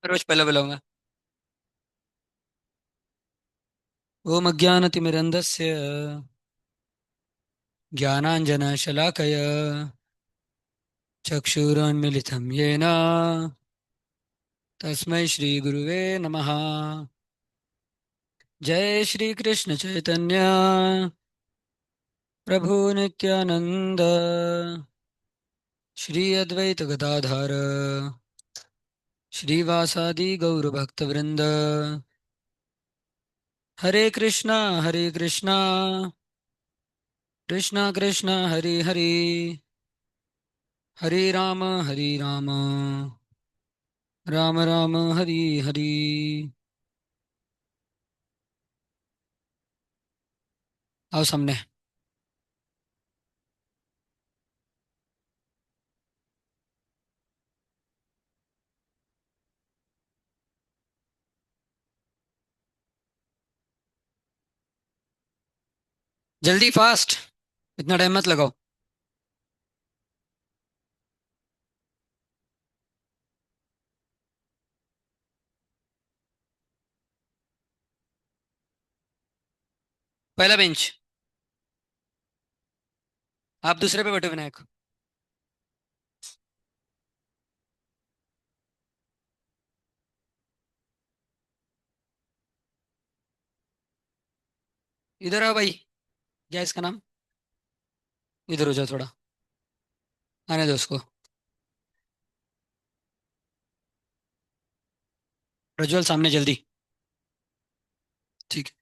रोज पहले बुलाऊंगा। ओम अज्ञानतिमिरन्धस्य ज्ञानाञ्जनशलाकय चक्षुरुन्मिलितं येन तस्मै श्रीगुरुवे नमः। जय श्री कृष्ण चैतन्य प्रभु नित्यानंद श्री अद्वैत गदाधर श्रीवासादि गौरभक्तवृंद। हरे कृष्णा कृष्णा कृष्णा हरे हरे, हरे राम राम राम हरि हरि। आओ सामने। जल्दी फास्ट, इतना टाइम मत लगाओ। पहला बेंच। आप दूसरे पे बैठो विनायक। इधर आओ भाई। क्या है इसका नाम? इधर हो जाओ थोड़ा। आने दो उसको। प्रज्वल सामने जल्दी। ठीक है।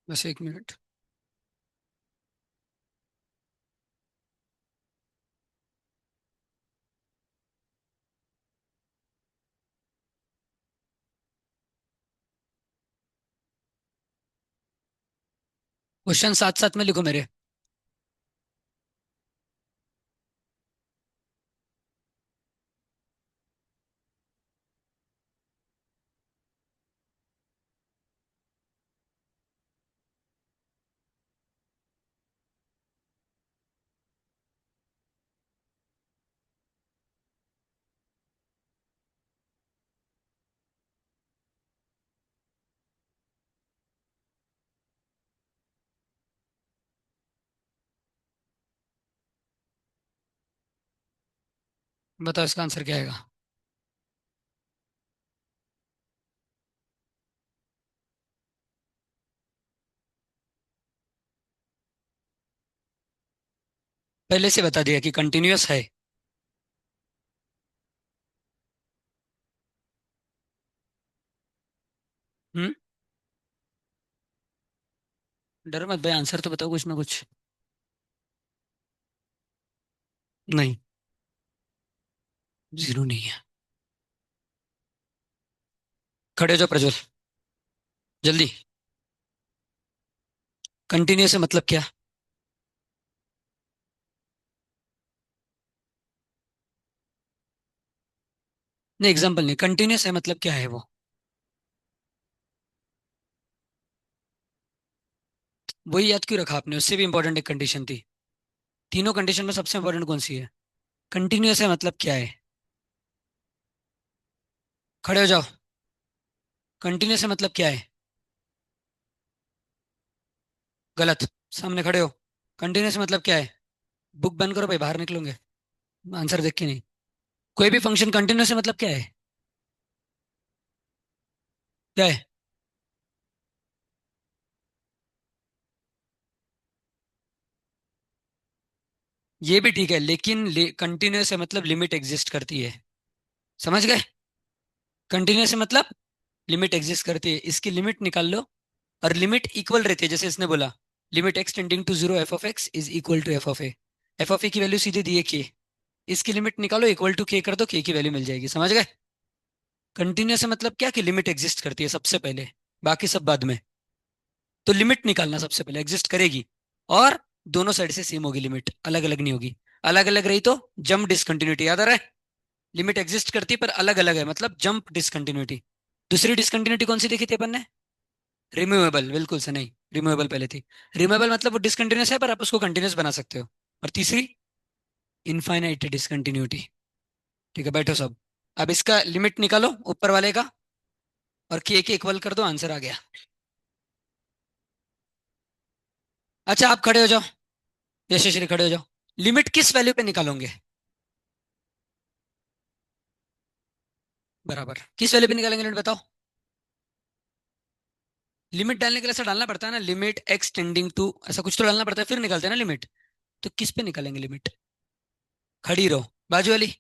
बस एक मिनट। क्वेश्चन साथ साथ में लिखो मेरे। बताओ इसका आंसर क्या आएगा। पहले से बता दिया कि कंटिन्यूअस है। हम्म। डरो मत भाई, आंसर तो बताओ कुछ ना कुछ। नहीं, जीरो नहीं है। खड़े हो जाओ प्रज्वल, जल्दी। कंटिन्यूअस से मतलब क्या? नहीं, एग्जाम्पल नहीं, कंटिन्यूअस है मतलब क्या है वो? वही याद क्यों रखा आपने? उससे भी इंपॉर्टेंट एक कंडीशन थी। तीनों कंडीशन में सबसे इंपॉर्टेंट कौन सी है? कंटिन्यूअस है मतलब क्या है? खड़े हो जाओ। कंटिन्यूअस है मतलब क्या है? गलत। सामने खड़े हो। कंटिन्यूअस मतलब क्या है? बुक बंद करो भाई, बाहर निकलोगे। आंसर देख के नहीं। कोई भी फंक्शन कंटिन्यूअस है मतलब क्या है? क्या है? ये भी ठीक है, लेकिन कंटिन्यूअस है मतलब लिमिट एग्जिस्ट करती है। समझ गए? कंटिन्यूस मतलब लिमिट एग्जिस्ट करती है, इसकी लिमिट निकाल लो, और लिमिट इक्वल रहती है, जैसे इसने बोला limit x tending to zero f of x is equal to f of a. F of a की वैल्यू सीधे दी है के, इसकी लिमिट निकालो, इक्वल टू के कर दो, के की वैल्यू मिल जाएगी। समझ गए? कंटिन्यूस मतलब क्या कि लिमिट एग्जिस्ट करती है सबसे पहले, बाकी सब बाद में। तो लिमिट निकालना सबसे पहले, एग्जिस्ट करेगी, और दोनों साइड से सेम होगी, लिमिट अलग अलग नहीं होगी। अलग अलग रही तो जंप डिसकंटिन्यूटी, याद आ रहा है? लिमिट एग्जिस्ट करती है पर अलग अलग है, मतलब जंप डिसकंटिन्यूटी। दूसरी डिसकंटिन्यूटी कौन सी देखी थी अपन ने? रिमूवेबल, बिल्कुल से नहीं, रिमूवेबल पहले थी। रिमूवेबल मतलब वो डिसकंटिन्यूस है पर आप उसको कंटिन्यूस बना सकते हो। और तीसरी इनफाइनाइट डिसकंटिन्यूटी। ठीक है, बैठो सब। अब इसका लिमिट निकालो ऊपर वाले का, और के इक्वल कर दो, आंसर आ गया। अच्छा आप खड़े हो जाओ, यशस्वी खड़े हो जाओ। लिमिट किस वैल्यू पे निकालोगे? बराबर, किस वैल्यू पे निकालेंगे लिमिट बताओ? लिमिट डालने के लिए ऐसा डालना पड़ता है ना, लिमिट एक्स टेंडिंग टू, ऐसा कुछ तो डालना पड़ता है फिर निकलते हैं ना लिमिट। तो किस पे निकालेंगे लिमिट? खड़ी रहो, बाजू वाली,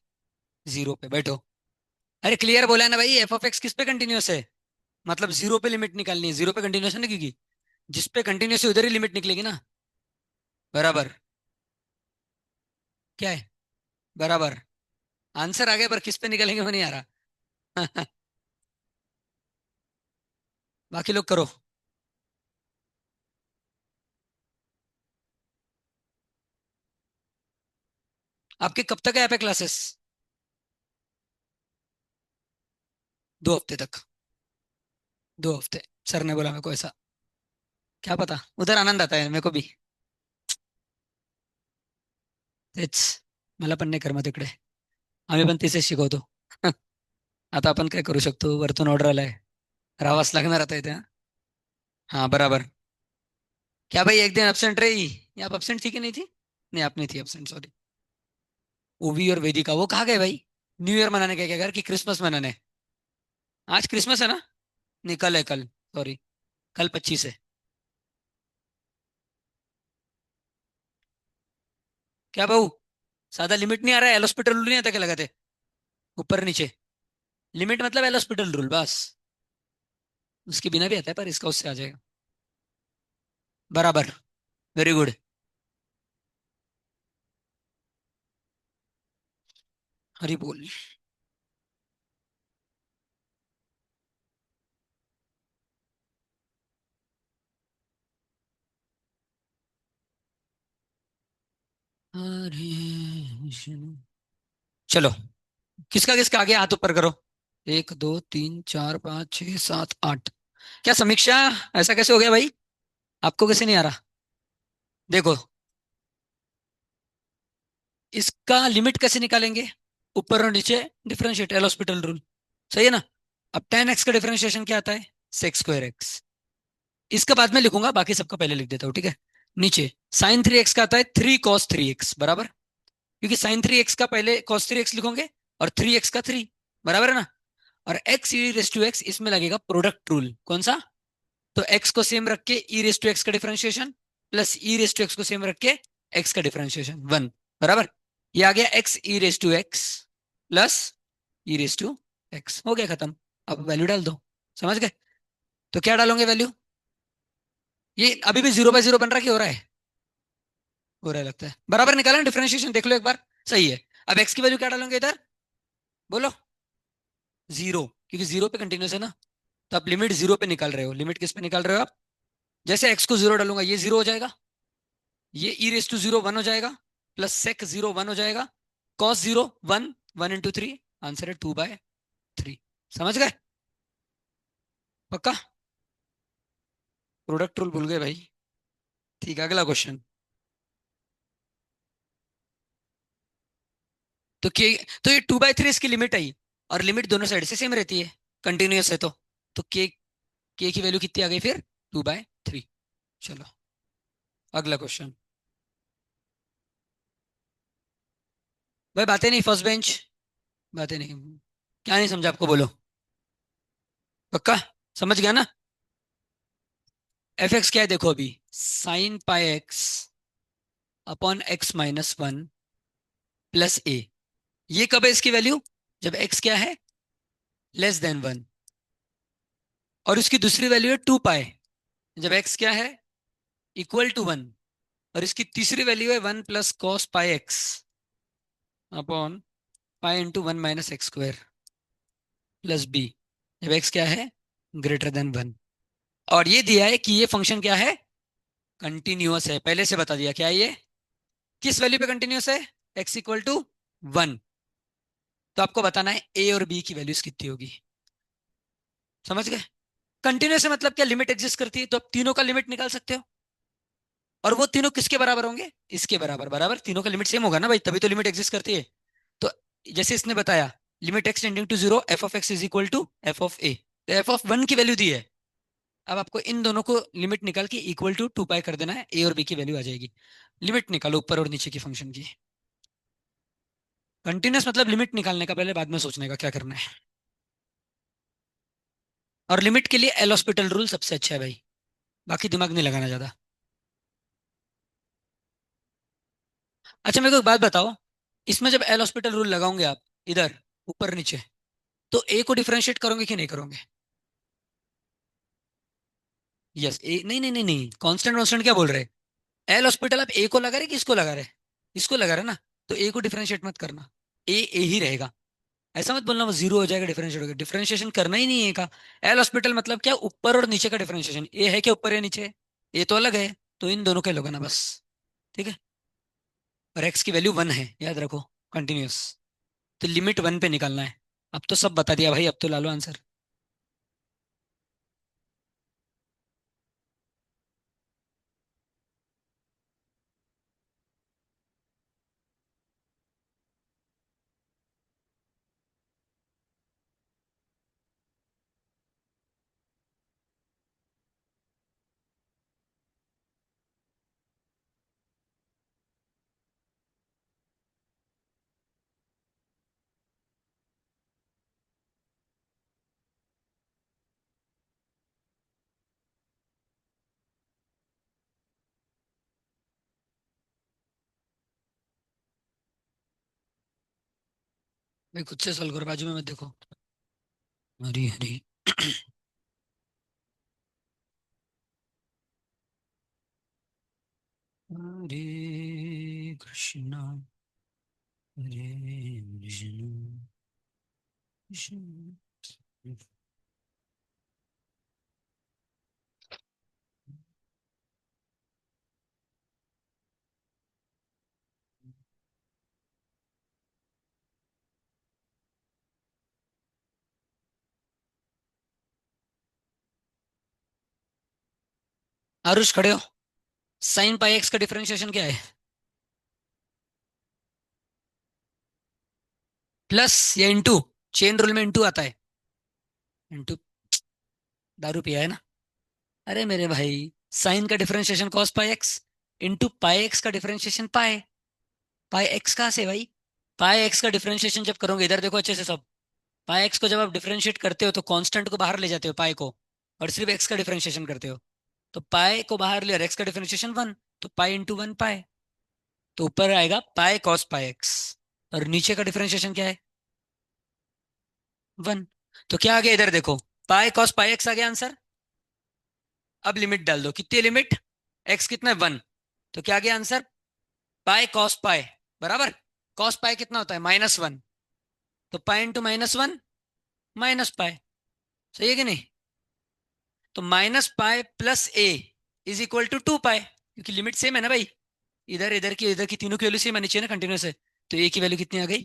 जीरो पे बैठो। अरे क्लियर बोला है ना भाई, एफ ऑफ एक्स किस पे कंटिन्यूस है? मतलब जीरो पे लिमिट निकालनी है, जीरो पे कंटिन्यूस है ना, क्योंकि जिस पे कंटिन्यूस है उधर ही लिमिट निकलेगी ना। बराबर। क्या है? बराबर। आंसर आ गया, पर किस पे निकलेंगे वो नहीं आ रहा। बाकी लोग करो। आपके कब तक है यहाँ पे क्लासेस? 2 हफ्ते तक? 2 हफ्ते? सर ने बोला मेरे को ऐसा। क्या पता, उधर आनंद आता है मेरे को भी। तेच, मला पण नाही करमत इकडे, आम्ही पण तिथेच शिकवतो. आता आपण काय करू शकतो, वरतून ऑर्डर आलाय, राहावाच लागणार आता इथे, हा? हाँ बराबर। क्या भाई एक दिन एबसेंट रही? ये आप एबसेंट थी कि नहीं थी? नहीं आप नहीं थी एबसेंट, सॉरी। ओवी और वेदिका वो कहाँ गए भाई? न्यू ईयर मनाने गए क्या घर, की क्रिसमस मनाने? आज क्रिसमस है ना? नहीं कल है, कल, सॉरी, कल 25 है। क्या भाऊ, सादा लिमिट नहीं आ रहा है, एलोस्पिटल रूल नहीं आता क्या लगाते, ऊपर नीचे? लिमिट मतलब एलोस्पिटल रूल बस। उसके बिना भी आता है पर इसका उससे आ जाएगा। बराबर। Very good. हरी बोल। हरे कृष्ण। चलो, किसका किसका आगे हाथ ऊपर करो। 1 2 3 4 5 6 7 8। क्या समीक्षा, ऐसा कैसे हो गया भाई? आपको कैसे नहीं आ रहा? देखो, इसका लिमिट कैसे निकालेंगे? ऊपर और नीचे डिफरेंशिएट, एल हॉस्पिटल रूल। सही है ना? अब 10x का डिफरेंशिएशन क्या आता है? Sex square x. इसका बाद में लिखूंगा, बाकी सबका पहले लिख देता हूँ, ठीक है? नीचे साइन 3x का आता है 3 cos 3x, बराबर, क्योंकि साइन 3x का पहले cos 3x लिखोगे, और 3x का 3, बराबर है ना? और x e raise to x, इसमें लगेगा प्रोडक्ट रूल, कौन सा? तो x को सेम रख के ई रेस टू एक्स का differentiation, plus e raise to x को सेम रख के x का डिफरेंशिएशन 1, बराबर। ये आ गया x e raise to x plus e raise to x, हो गया खत्म। अब वैल्यू डाल दो। समझ गए? तो क्या डालोगे वैल्यू? ये अभी भी 0/0 बन रहा है कि हो रहा है? हो रहा है लगता है, बराबर निकाला ना डिफरेंशिएशन, देख लो एक बार। सही है। अब x की वैल्यू क्या डालोगे इधर? बोलो। जीरो, क्योंकि जीरो पे कंटिन्यूस है ना। तो आप लिमिट जीरो पे निकाल रहे हो, लिमिट किस पे निकाल रहे हो आप? जैसे x को जीरो डालूंगा ये जीरो हो जाएगा, ये ई रेस टू जीरो 1 हो जाएगा, प्लस सेक जीरो 1 हो जाएगा, कॉस जीरो 1, 1 × 3, आंसर है 2/3। समझ गए? पक्का? प्रोडक्ट रूल भूल गए भाई? ठीक है, अगला क्वेश्चन। तो के, तो ये 2/3 इसकी लिमिट आई, और लिमिट दोनों साइड से सेम रहती है, कंटिन्यूअस है तो के की वैल्यू कितनी आ गई फिर? 2/3। चलो, अगला क्वेश्चन। भाई बातें नहीं, फर्स्ट बेंच। बातें नहीं, क्या नहीं समझा आपको, बोलो। पक्का? समझ गया ना? एफ एक्स क्या है देखो, अभी sin πx upon x - 1 plus a. ये कब है इसकी वैल्यू? जब x क्या है? लेस देन 1, और उसकी दूसरी वैल्यू है 2 पाई, जब x क्या है, इक्वल टू 1, और इसकी तीसरी वैल्यू है 1 + cos π x upon pi into 1 - x² plus b, जब x क्या है, ग्रेटर देन 1। और ये दिया है कि ये फंक्शन क्या है, कंटिन्यूअस है। पहले से बता दिया क्या है ये, किस वैल्यू पे कंटिन्यूअस है, x = 1। तो आपको बताना है a और b की वैल्यूज कितनी होगी। समझ गए। कंटिन्यूअस है मतलब क्या, लिमिट एग्जिस्ट करती है, तो आप तीनों का लिमिट निकाल सकते हो। और वो तीनों किसके बराबर होंगे, इसके बराबर, बराबर तीनों का लिमिट सेम होगा ना भाई, तभी तो लिमिट एग्जिस्ट करती है। तो जैसे इसने बताया, limit x tending to 0 f(x) is equal to f(a), तो f(1) की वैल्यू दी है। अब आपको इन दोनों को लिमिट निकाल के इक्वल टू 2 पाई कर देना है, a और b की वैल्यू आ जाएगी। लिमिट निकालो ऊपर और नीचे की फंक्शन की। कंटिन्यूअस मतलब लिमिट निकालने का पहले, बाद में सोचने का क्या करना है। और लिमिट के लिए एल हॉस्पिटल रूल सबसे अच्छा है भाई, बाकी दिमाग नहीं लगाना ज्यादा। अच्छा मेरे को एक बात बताओ, इसमें जब एल हॉस्पिटल रूल लगाओगे आप, इधर ऊपर नीचे, तो ए को डिफरेंशिएट करोगे कि नहीं करोगे। यस ए, नहीं नहीं नहीं नहीं, कांस्टेंट कांस्टेंट क्या बोल रहे, एल हॉस्पिटल आप ए को लगा रहे कि इसको लगा रहे, इसको लगा रहे ना, तो ए को डिफरेंशिएट मत करना, ए ही रहेगा। ऐसा मत बोलना वो जीरो हो जाएगा, डिफरेंशिएट होगा, डिफरेंशिएशन करना ही नहीं है का। एल हॉस्पिटल मतलब क्या, ऊपर और नीचे का डिफरेंशिएशन, ए है क्या ऊपर या नीचे, ए तो अलग है, तो इन दोनों का लोगे ना बस। ठीक है। और एक्स की वैल्यू 1 है, याद रखो, कंटिन्यूअस, तो लिमिट 1 पे निकालना है। अब तो सब बता दिया भाई, अब तो ला लो आंसर। भाई खुद से सॉल्व करो, बाजू में मत देखो। हरी हरी। हरे कृष्णा, हरे कृष्णा, कृष्ण। आरुष खड़े हो। साइन पाई एक्स का डिफरेंशिएशन क्या है, प्लस या इंटू, चेन रूल में इंटू आता है, इंटू, दारू पिया है ना। अरे मेरे भाई, साइन का differentiation cos pi x, into pi x का डिफरेंशिएशन पाई, पाई एक्स कहाँ से भाई, पाई एक्स का डिफरेंशिएशन जब करोगे, इधर देखो अच्छे से सब, पाई एक्स को जब आप डिफरेंशिएट करते हो तो कांस्टेंट को बाहर ले जाते हो पाई को, और सिर्फ एक्स का डिफरेंशिएशन करते हो, तो पाई को बाहर ले और एक्स का डिफरेंशिएशन 1, तो पाई इंटू 1 पाई, तो ऊपर आएगा पाई कॉस पाई एक्स, और नीचे का डिफरेंशिएशन क्या है, 1। तो क्या आ गया इधर देखो, पाई कॉस पाई एक्स आ गया आंसर। अब लिमिट डाल दो, कितनी लिमिट, एक्स कितना है 1, तो क्या आ गया आंसर, पाई कॉस पाई, बराबर, कॉस पाई कितना होता है -1, तो पाई इंटू -1 -पाई, सही है कि नहीं। तो -pi plus a is equal to 2 pi, क्योंकि लिमिट सेम है ना भाई, इधर की तीनों की वैल्यू सेम आनी चाहिए ना, कंटिन्यूस है। तो ए की वैल्यू कितनी आ गई,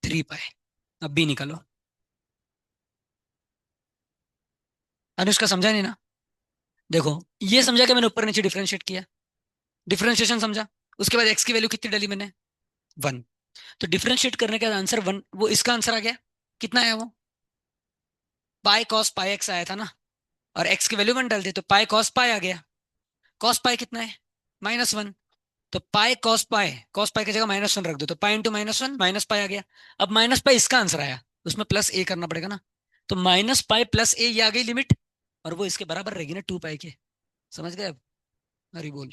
3 पाई। अब बी निकालो। अनुष्का समझा नहीं ना, देखो, ये समझा कि मैंने ऊपर नीचे डिफरेंशिएट किया, डिफरेंशिएशन समझा, उसके बाद एक्स की वैल्यू कितनी डाली मैंने, 1, तो डिफरेंशिएट करने के बाद आंसर 1, वो इसका आंसर आ गया, कितना आया वो, पाई कॉस पाई एक्स आया था ना, और एक्स की वैल्यू 1 डाल दी तो पाई कॉस पाई आ गया, कॉस पाई कितना है, -1, तो पाई कॉस पाई की जगह -1 रख दो, तो पाई इंटू -1 -पाई आ गया। अब -पाई इसका आंसर आया, उसमें प्लस ए करना पड़ेगा ना, तो -पाई प्लस ए, ये आ गई लिमिट, और वो इसके बराबर रहेगी ना 2 पाई के। समझ गए अब, हरी बोल।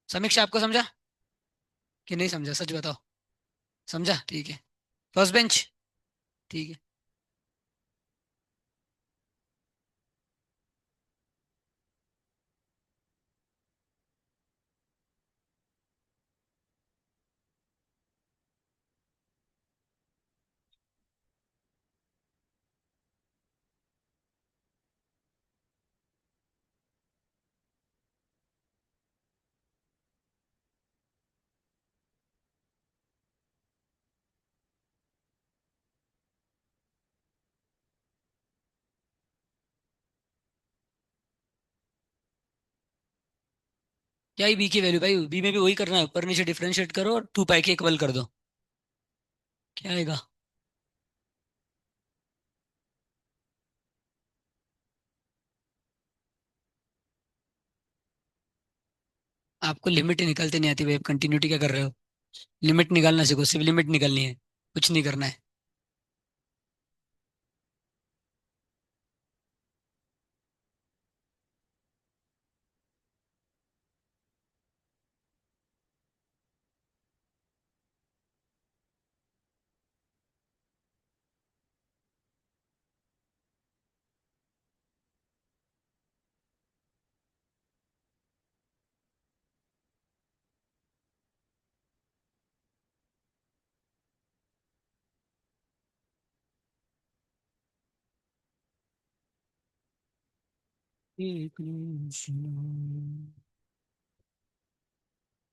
समीक्षा आपको समझा कि नहीं समझा, सच बताओ। समझा, ठीक है। फर्स्ट बेंच, ठीक है। क्या ही बी की वैल्यू भाई, बी में भी वही करना है, ऊपर नीचे डिफरेंशिएट करो और 2 पाई के इक्वल कर दो। क्या आएगा? आपको लिमिट ही निकालते नहीं आती भाई, कंटिन्यूटी क्या कर रहे हो? लिमिट निकालना सीखो, सिर्फ लिमिट निकालनी है, कुछ नहीं करना है।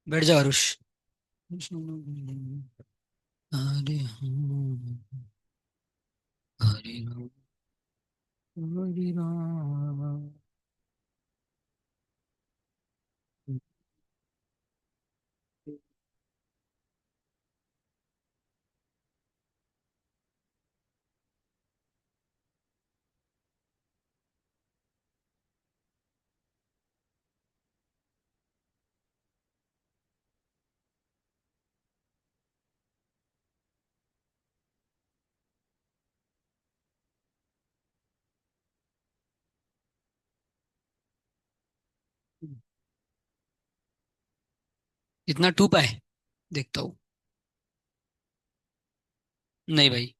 बैठ जाओ आरुष। हरे हरे राम हरे राम। इतना 2 पाए? देखता हूँ। नहीं भाई।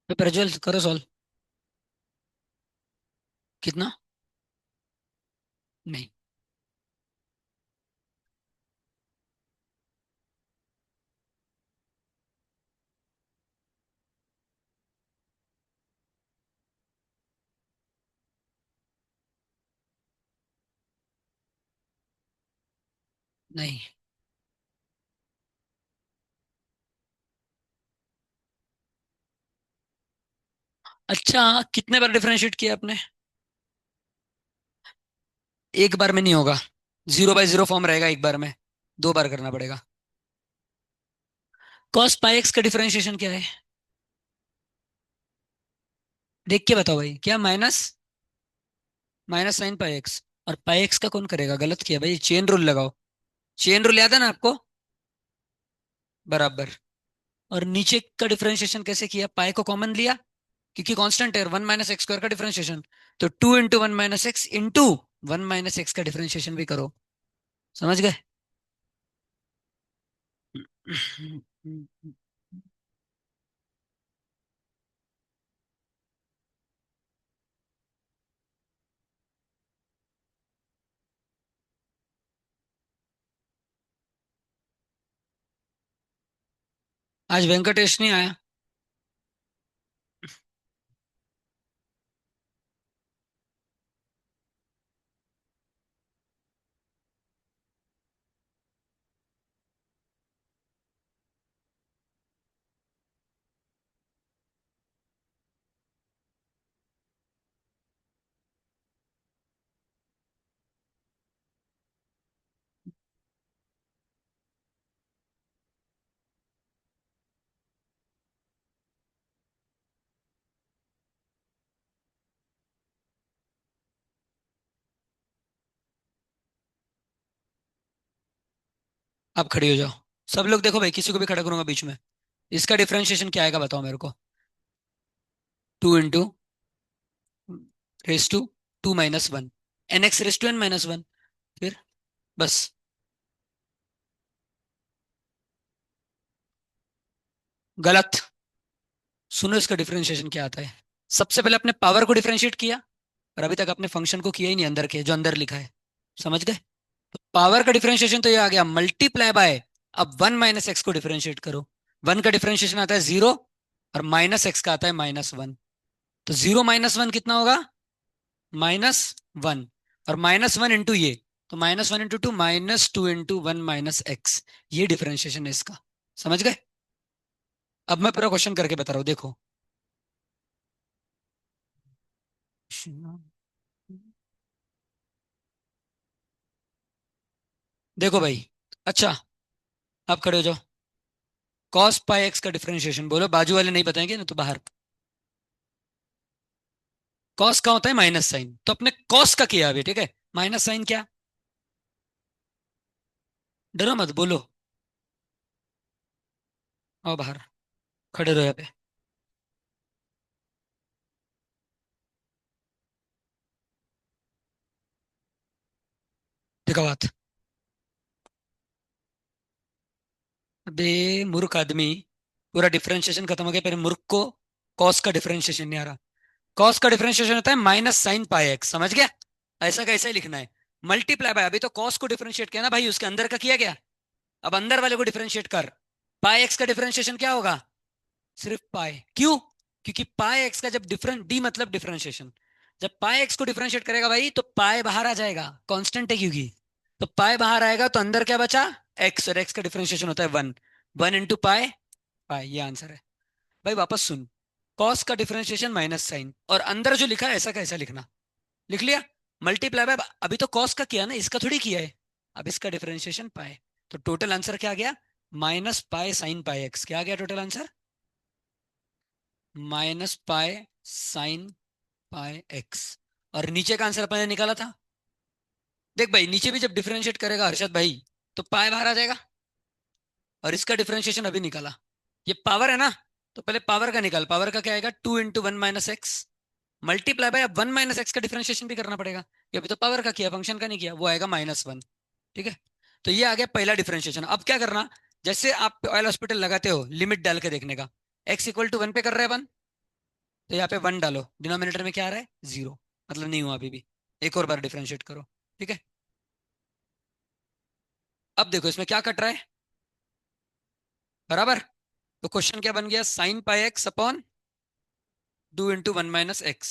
तो प्रज्वल करो सॉल्व। कितना? नहीं। नहीं। अच्छा, कितने बार डिफरेंशिएट किया आपने? एक बार में नहीं होगा, 0/0 फॉर्म रहेगा एक बार में, 2 बार करना पड़ेगा। कॉस पाई एक्स का डिफरेंशिएशन क्या है? देख के बताओ भाई, क्या माइनस -sin पाई एक्स। और पाई एक्स का कौन करेगा? गलत किया भाई, चेन रूल लगाओ। चेन रूल याद है ना आपको? बराबर। और नीचे का डिफरेंशिएशन कैसे किया? पाई को कॉमन लिया, क्योंकि कांस्टेंट है, 1 - x² का डिफरेंशिएशन। तो 2 × 1 - x × 1 - x का डिफरेंशिएशन भी करो। समझ गए? आज वेंकटेश नहीं आया। आप खड़ी हो जाओ। सब लोग देखो भाई, किसी को भी खड़ा करूंगा बीच में। इसका डिफरेंशिएशन क्या आएगा बताओ मेरे को? 2 × 2 - 2 - 1 nx⁻n - 1। फिर बस। गलत। सुनो इसका डिफरेंशिएशन क्या आता है। सबसे पहले अपने पावर को डिफरेंशिएट किया, और अभी तक अपने फंक्शन को किया ही नहीं, अंदर के जो अंदर लिखा है। समझ गए? तो पावर का डिफरेंशिएशन तो ये आ गया, मल्टीप्लाई बाय। अब 1 - x को डिफरेंशिएट करो। 1 का डिफरेंशिएशन आता है 0, और -x का आता है -1। तो 0 - 1 कितना होगा? -1। और -1 इंटू ये, तो -1 इंटू 2 -2 इंटू 1 माइनस एक्स, ये डिफरेंशिएशन है इसका। समझ गए? अब मैं पूरा क्वेश्चन करके बता रहा हूँ, देखो। देखो भाई, अच्छा, आप खड़े हो जाओ। कॉस पाई एक्स का डिफरेंशिएशन बोलो, बाजू वाले नहीं बताएंगे ना तो बाहर। कॉस का होता है माइनस साइन, तो अपने कॉस का किया अभी, ठीक है। माइनस साइन क्या? डरो मत, बोलो। आओ बाहर, खड़े रहो यहाँ पे। देखो बात। अबे मूर्ख आदमी, पूरा डिफरेंशिएशन खत्म हो गया, पर मूर्ख को कॉस का डिफरेंशिएशन नहीं आ रहा। कॉस का डिफरेंशिएशन होता है माइनस साइन पाई एक्स, समझ गया? ऐसा कैसे ही लिखना है। मल्टीप्लाई बाय, अभी तो कॉस को डिफरेंशिएट किया ना भाई, उसके अंदर का किया गया। अब अंदर वाले को डिफरेंशिएट कर। पाई एक्स का डिफरेंशिएशन क्या होगा? सिर्फ पाई। क्यों? क्योंकि पाई एक्स का जब डिफरेंट डी मतलब डिफरेंशिएशन, जब पाई एक्स को डिफरेंशिएट करेगा भाई तो पाई बाहर आ जाएगा, कांस्टेंट है क्योंकि। तो पाई बाहर आएगा तो अंदर क्या बचा? एक्स, और एक्स का डिफरेंशिएशन होता है 1। 1 इंटू पाई, पाई, ये आंसर है। भाई वापस सुन, कॉस का डिफरेंशिएशन माइनस साइन, और अंदर जो लिखा है ऐसा कैसा लिखना, लिख लिया। मल्टीप्लाई बाय, अभी तो कॉस का किया ना, इसका थोड़ी किया है। अब इसका डिफरेंशिएशन पाई, तो टोटल आंसर क्या आ गया? Minus pi sine pi x. क्या आ गया total answer? Minus pi sine pi x. और नीचे का आंसर अपन ने निकाला था। देख भाई, नीचे भी जब डिफरेंशिएट करेगा हर्षद भाई, तो पाई बाहर आ जाएगा। और इसका डिफरेंशिएशन अभी निकाला, ये पावर है ना, तो पहले पावर का निकाल। पावर का क्या आएगा? 2 into 1 minus x. Multiply by, अब 1 माइनस एक्स का डिफरेंशिएशन भी करना पड़ेगा। ये अभी तो पावर का किया, फंक्शन का नहीं किया, वो आएगा -1। ठीक है। तो ये आ गया पहला डिफरेंशिएशन। अब क्या करना, जैसे आप ऑयल हॉस्पिटल लगाते हो लिमिट डाल के देखने का, x = 1 पे कर रहे हैं अपन, तो यहाँ पे 1 डालो, डिनोमिनेटर में क्या आ रहा है? 0। मतलब नहीं हुआ अभी भी। एक और बार डिफरेंशिएट करो। ठीक है। अब देखो इसमें क्या कट रहा है, बराबर। तो क्वेश्चन क्या बन गया? Sine pi x upon 2 into 1 minus x.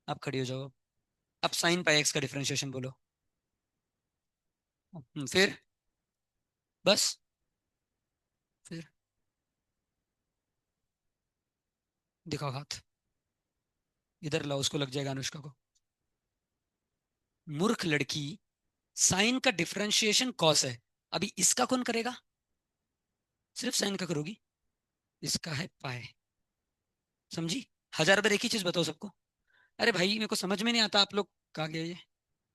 आप खड़ी हो जाओ। अब साइन पाई एक्स का डिफरेंशिएशन बोलो। फिर, बस, फिर दिखाओ हाथ। इधर लाओ, उसको लग जाएगा, अनुष्का को। मूर्ख लड़की, साइन का डिफरेंशिएशन कॉस है, अभी इसका कौन करेगा? सिर्फ साइन का करोगी। इसका है पाई। समझी? 1000 बार एक ही चीज बताओ सबको। अरे भाई मेरे को समझ में नहीं आता, आप लोग कहा गया ये,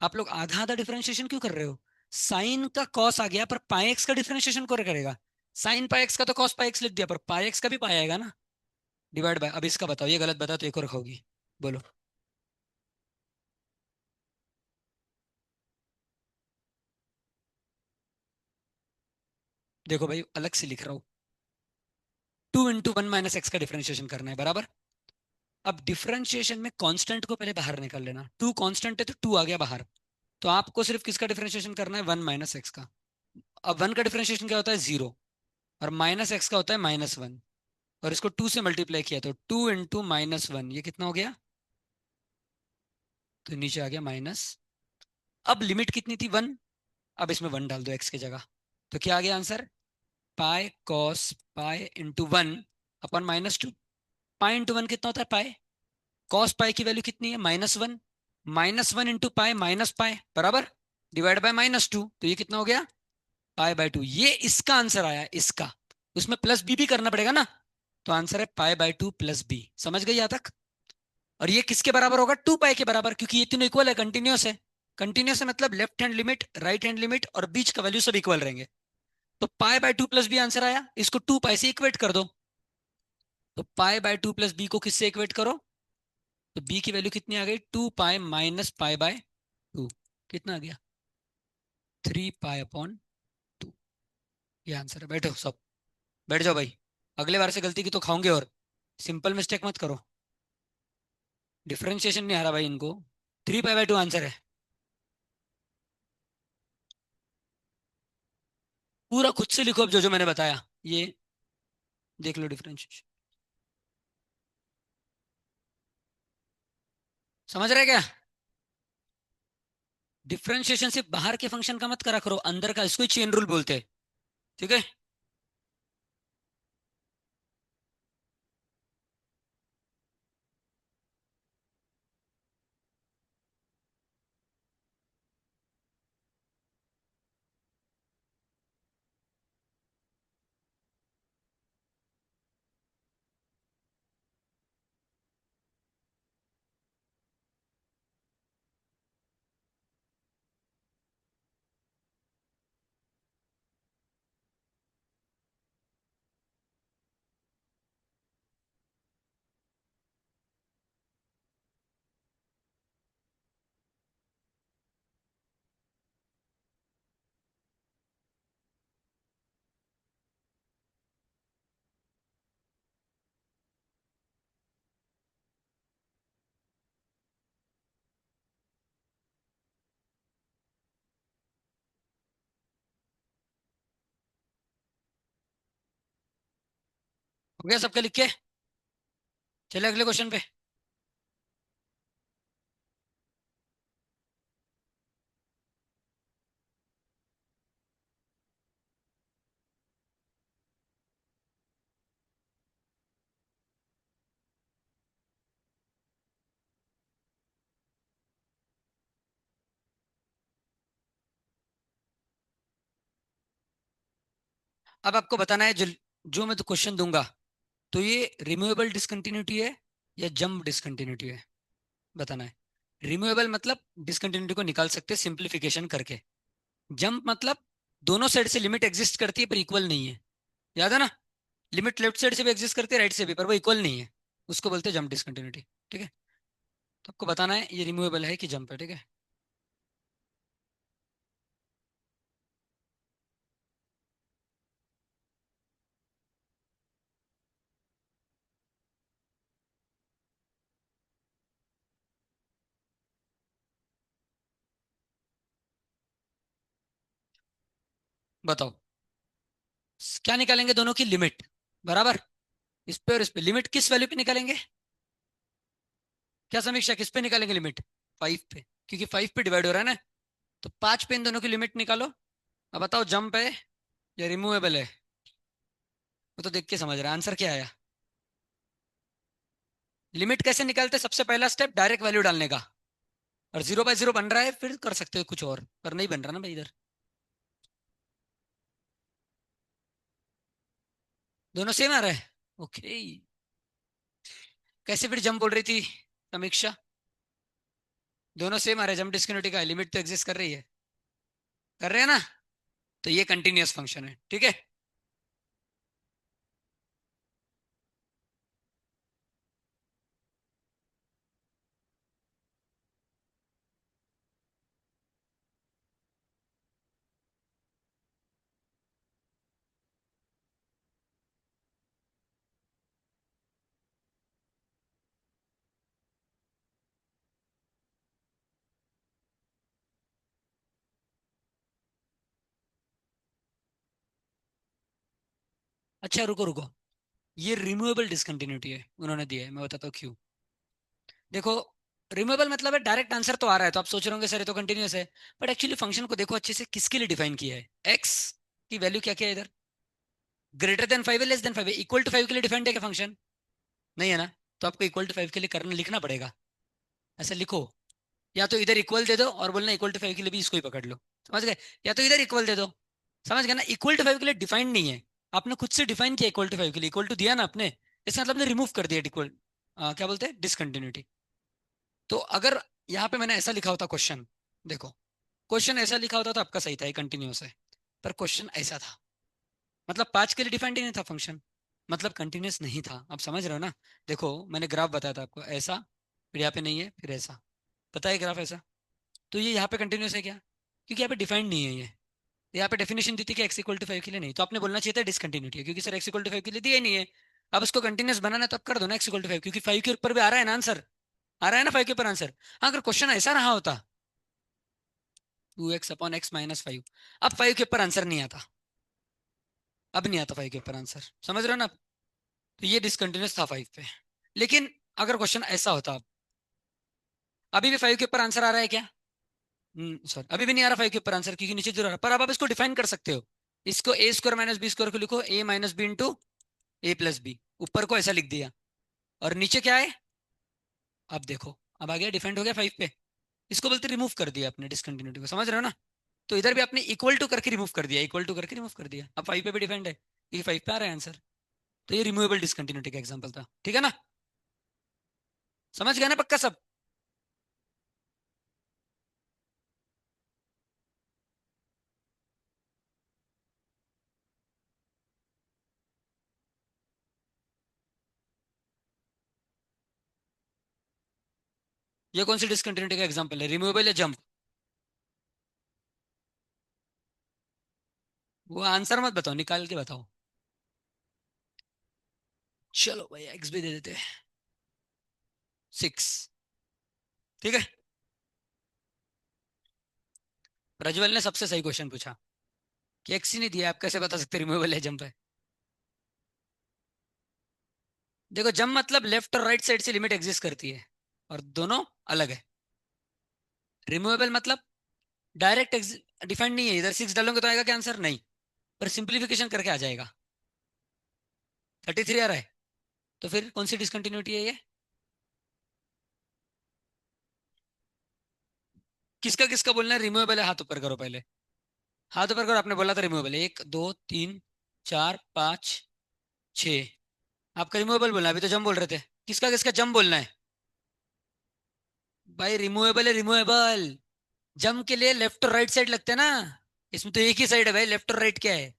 आप लोग आधा आधा डिफरेंशिएशन क्यों कर रहे हो? साइन का कॉस आ गया, पर पाई एक्स का डिफरेंशिएशन कौन करेगा? साइन पाई एक्स का तो कॉस पाई एक्स लिख दिया, पर पाई एक्स का भी पाई आएगा ना, डिवाइड बाय। अब इसका बताओ, ये गलत बता तो एक और रखोगी। बोलो। देखो भाई, अलग से लिख रहा हूँ। 2 इंटू 1 माइनस एक्स का डिफरेंशिएशन करना है, बराबर। अब डिफरेंशिएशन में कांस्टेंट को पहले बाहर निकाल लेना। 2 कांस्टेंट है तो 2 आ गया बाहर। तो आपको सिर्फ किसका डिफरेंशिएशन करना है? 1 माइनस एक्स का। अब 1 का डिफरेंशिएशन क्या होता है? 0। और माइनस एक्स का होता है -1। और इसको 2 से मल्टीप्लाई किया तो 2 इंटू -1, ये कितना हो गया? तो नीचे आ गया माइनस। अब लिमिट कितनी थी? 1। अब इसमें 1 डाल दो एक्स की जगह, तो क्या आ गया answer? Pi cos pi into 1 upon -2। पाई इंटू 1 कितना होता है? पाई। कॉस पाई की वैल्यू कितनी है? -1। -1 इंटू पाई माइनस पाई, बराबर, डिवाइड बाय -2, तो ये कितना हो गया? पाई/2। ये इसका आंसर आया, इसका। उसमें प्लस बी भी करना पड़ेगा ना, तो आंसर है पाई/2 प्लस बी। समझ गए यहां तक? और ये किसके बराबर होगा? 2 पाई के बराबर, क्योंकि ये तीनों इक्वल है, कंटिन्यूस है। कंटिन्यूस है मतलब left hand limit, right hand limit और बीच का वैल्यू सब इक्वल रहेंगे। तो पाई/2 प्लस बी आंसर आया, इसको 2 पाई से इक्वेट कर दो। तो पाई/2 प्लस बी को किससे इक्वेट करो? तो बी की वैल्यू कितनी आ गई? 2 पाई माइनस पाई/2। कितना आ गया? 3 पाई/2। ये आंसर है। बैठो सब, बैठ जाओ भाई। अगले बार से गलती की तो खाओगे, और सिंपल मिस्टेक मत करो। डिफरेंशिएशन नहीं आ रहा भाई इनको। 3 पाई/2 आंसर है। पूरा खुद से लिखो, अब जो जो मैंने बताया ये देख लो डिफरेंशिएशन। समझ रहे क्या? डिफरेंशिएशन सिर्फ बाहर के फंक्शन का मत करा करो, अंदर का, इसको चेन रूल बोलते हैं। ठीक है। हो गया सबका लिख के? चले अगले क्वेश्चन पे। अब आपको बताना है, जो मैं तो क्वेश्चन दूंगा, तो ये रिमूवेबल डिसकंटिन्यूटी है या जंप डिसकंटिन्यूटी है, बताना है। रिमूवेबल मतलब डिसकंटिन्यूटी को निकाल सकते हैं सिंप्लीफिकेशन करके। जंप मतलब दोनों साइड से लिमिट एग्जिस्ट करती है पर इक्वल नहीं है। याद है ना? लिमिट लेफ्ट साइड से भी एग्जिस्ट करती है, राइट से भी, पर वो इक्वल नहीं है। उसको बोलते हैं जंप डिसकंटिन्यूटी। ठीक है। तो आपको बताना है ये रिमूवेबल है कि जंप है। ठीक है। बताओ। क्या निकालेंगे? दोनों की लिमिट बराबर। इस पे और इस पे लिमिट किस वैल्यू पे निकालेंगे? क्या समीक्षा, किस पे निकालेंगे लिमिट? 5 पे, क्योंकि 5 पे डिवाइड हो रहा है ना। तो 5 पे इन दोनों की लिमिट निकालो। अब बताओ जंप है या रिमूवेबल है? वो तो देख के समझ रहा है आंसर क्या आया। लिमिट कैसे निकालते हैं? सबसे पहला स्टेप डायरेक्ट वैल्यू डालने का। और 0/0 बन रहा है, फिर कर सकते हो कुछ और, पर नहीं बन रहा ना भाई इधर। दोनों सेम आ रहा है। ओके। कैसे फिर जंप बोल रही थी समीक्षा? दोनों सेम आ रहे हैं, जंप डिस्कन्टिन्यूटी का लिमिट तो एग्जिस्ट कर रही है। कर रहे हैं ना? तो ये कंटिन्यूअस फंक्शन है। ठीक है। अच्छा रुको रुको, ये रिमूवेबल डिसकंटिन्यूटी है उन्होंने दिया है, मैं बताता हूँ क्यों। देखो, रिमूवेबल मतलब है डायरेक्ट आंसर तो आ रहा है, तो आप सोच रहे होंगे सर ये तो कंटिन्यूअस है। बट एक्चुअली फंक्शन को देखो अच्छे से, किसके लिए डिफाइन किया है? एक्स की वैल्यू क्या क्या है इधर? ग्रेटर देन 5 है, लेस देन 5 है, इक्वल टू 5 के लिए डिफाइंड है क्या फंक्शन? नहीं है ना? तो आपको इक्वल टू 5 के लिए करना, लिखना पड़ेगा। ऐसा लिखो। या तो इधर इक्वल दे दो और बोलना इक्वल टू 5 के लिए भी इसको ही पकड़ लो। समझ गए? या तो इधर इक्वल दे दो। समझ गए ना? इक्वल टू 5 के लिए डिफाइंड नहीं है। आपने खुद से डिफाइन किया इक्वल टू 5 के लिए, इक्वल टू दिया ना आपने, इसका मतलब आपने रिमूव कर दिया इक्वल, क्या बोलते हैं, डिसकंटिन्यूटी। तो अगर यहाँ पे मैंने ऐसा लिखा होता क्वेश्चन, देखो, क्वेश्चन ऐसा लिखा होता तो आपका सही था, ये कंटिन्यूअस है। पर क्वेश्चन ऐसा था, मतलब 5 के लिए डिफाइंड ही नहीं था फंक्शन, मतलब कंटिन्यूअस नहीं था। आप समझ रहे हो ना? देखो मैंने ग्राफ बताया था आपको, ऐसा, फिर यहाँ पे नहीं है, फिर ऐसा। पता है ग्राफ ऐसा? तो ये यहाँ पे कंटिन्यूअस है क्या? क्योंकि यहाँ पे डिफाइंड नहीं है ये। यहाँ पे डेफिनेशन दी थी कि x = 5 के लिए नहीं, तो आपने बोलना चाहिए था डिसकंटिन्यूटी है, क्योंकि सर x = 5 के लिए दिया ही नहीं है। अब इसको कंटिन्यूअस बनाना है तो आप कर दो ना x = 5, क्योंकि 5 के ऊपर भी आ रहा है ना आंसर। आ रहा है ना 5 के ऊपर आंसर? हाँ, अगर क्वेश्चन ऐसा रहा होता 2x/x - 5, अब 5 के ऊपर आंसर नहीं आता। अब नहीं आता 5 के ऊपर आंसर, समझ रहे हो ना? तो ये डिसकंटिन्यूअस था 5 पे। लेकिन अगर क्वेश्चन ऐसा होता, अभी भी 5 के ऊपर आंसर आ रहा है क्या? सॉरी, अभी भी नहीं आ रहा 5 के ऊपर आंसर, क्योंकि नीचे 0 आ रहा, पर अब आप इसको डिफाइन कर सकते हो। इसको ए स्क्वायर माइनस बी स्क्वायर को लिखो ए माइनस बी इंटू ए प्लस बी, ऊपर को ऐसा लिख दिया, और नीचे क्या है, अब देखो, अब आ गया डिफाइंड हो गया 5 पे। इसको बोलते रिमूव कर दिया आपने डिसकंटिन्यूटी को, समझ रहे हो ना। तो इधर भी आपने इक्वल टू करके रिमूव कर दिया, इक्वल टू करके रिमूव कर दिया, अब 5 पे भी डिफाइंड है, ये 5 पे आ रहा है आंसर। तो ये रिमूवेबल डिसकंटिन्यूटी का एग्जांपल था, ठीक है ना। समझ गया ना पक्का सब। ये कौन सी डिसकंटिन्यूटी का एग्जांपल है, रिमूवेबल या जंप? वो आंसर मत बताओ, निकाल के बताओ। चलो भाई एक्स भी दे देते हैं, 6। ठीक है, प्रज्वल ने सबसे सही क्वेश्चन पूछा कि एक्स ही नहीं दिया, आप कैसे बता सकते रिमूवेबल है जंप है। देखो जंप मतलब लेफ्ट और राइट साइड से लिमिट एग्जिस्ट करती है, और दोनों अलग है। रिमूवेबल मतलब डायरेक्ट डिफाइंड नहीं है, इधर 6 डालोगे तो आएगा क्या आंसर, नहीं, पर सिंप्लीफिकेशन करके आ जाएगा। 33 आ रहा है, तो फिर कौन सी डिसकंटिन्यूटी है ये? किसका किसका बोलना है रिमूवेबल है, हाथ ऊपर करो पहले, हाथ ऊपर करो, आपने बोला था रिमूवेबल, 1 2 3 4 5 6। आपका रिमूवेबल बोलना, अभी तो जम बोल रहे थे। किसका किसका जम बोलना है? भाई रिमूवेबल है रिमूवेबल, जम के लिए लेफ्ट और राइट साइड लगते हैं ना, इसमें तो एक ही साइड है भाई, लेफ्ट और राइट क्या है।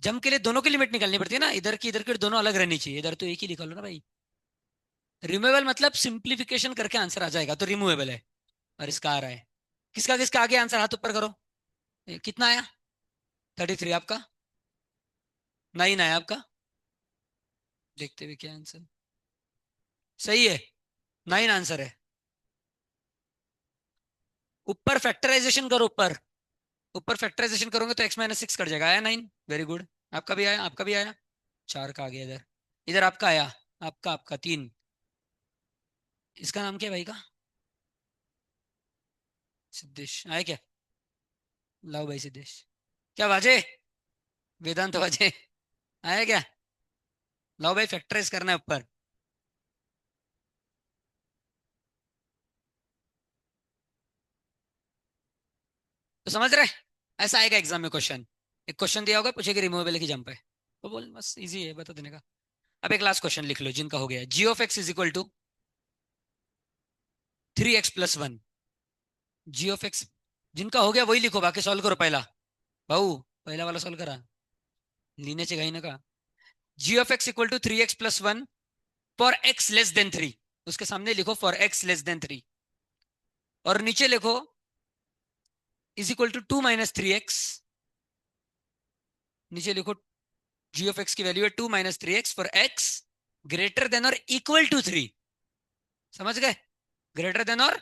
जम के लिए दोनों की लिमिट निकालनी पड़ती है ना, इधर की दोनों अलग रहनी चाहिए, इधर तो एक ही निकालो ना भाई। रिमूवेबल मतलब सिंप्लीफिकेशन करके आंसर आ जाएगा, तो रिमूवेबल है। और इसका आ रहा है, किसका किसका आगे आंसर, हाथ ऊपर करो। कितना आया? 33 आपका, 9 आया आपका। देखते हुए क्या आंसर, सही है, 9 आंसर है। ऊपर फैक्टराइजेशन करो, ऊपर ऊपर फैक्टराइजेशन करोगे तो x-6 कट जाएगा, आया 9, वेरी गुड। आपका भी आया, आपका भी आया, 4 का आ गया इधर, इधर आपका आया, आपका आपका 3। इसका नाम क्या है भाई का? सिद्धेश आया क्या? लाओ भाई सिद्धेश, क्या बाजे, वेदांत बाजे, आया क्या? लाओ भाई फैक्टराइज करना है ऊपर। तो समझ रहे, ऐसा आएगा एग्जाम में क्वेश्चन, एक क्वेश्चन दिया होगा, पूछेगा रिमूवेबल की जंप है, तो बोल बस, इजी है बता देने का। अब एक लास्ट क्वेश्चन लिख लो, जिनका हो गया, g of x is equal to 3x+1। G of x, जिनका हो गया वही लिखो, बाकी सॉल्व करो पहला। भाऊ पहला वाला सॉल्व करा, लीने से गई ना का। G of x equal to 3x+1 for x less than 3, उसके सामने लिखो फॉर एक्स लेस देन 3, और नीचे लिखो इज इक्वल टू 2 - 3x, नीचे लिखो जी ऑफ एक्स की वैल्यू है 2 - 3x for x greater than और इक्वल टू 3। समझ गए, ग्रेटर देन और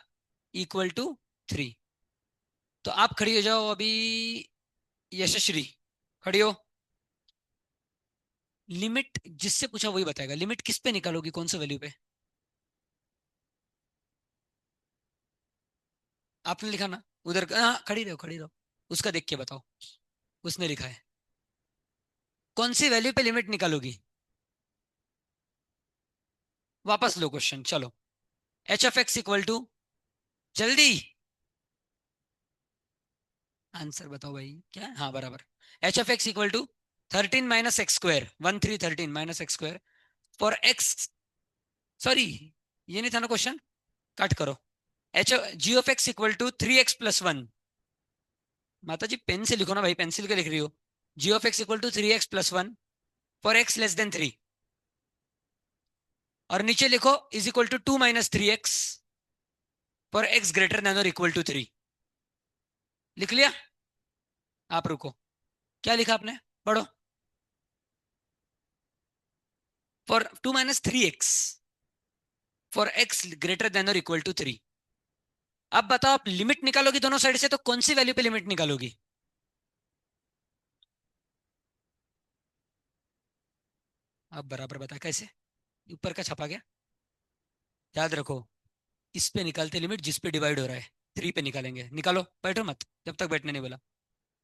इक्वल टू 3। तो आप खड़ी हो जाओ अभी, यशश्री खड़ी हो। लिमिट जिससे पूछा वही बताएगा, लिमिट किस पे निकालोगी, कौन सा वैल्यू पे? आपने लिखा ना उधर, हाँ खड़ी रहो खड़ी रहो, उसका देख के बताओ, उसने लिखा है, कौन सी वैल्यू पे लिमिट निकालोगी। वापस लो क्वेश्चन, चलो। H of x equal to, जल्दी आंसर बताओ भाई, क्या है? हाँ बराबर, h of x equal to 13 - x², 13 - x² for x, sorry ये नहीं था ना क्वेश्चन, कट करो। H g of x equal to 3x+1, माता जी पेन से लिखो ना भाई, पेंसिल के लिख रही हो। G of x equal to 3x+1 for x less than 3, और नीचे लिखो is equal to 2 - 3x for x greater than और इक्वल टू 3। लिख लिया? आप रुको, क्या लिखा आपने, पढ़ो। For 2 - 3x for x greater than और इक्वल टू 3। अब बताओ, आप लिमिट निकालोगी दोनों साइड से, तो कौन सी वैल्यू पे लिमिट निकालोगी? आप बराबर बता कैसे, ऊपर का छपा गया, याद रखो, इस पे निकालते लिमिट जिस पे डिवाइड हो रहा है, 3 पे निकालेंगे, निकालो, बैठो मत जब तक बैठने नहीं बोला।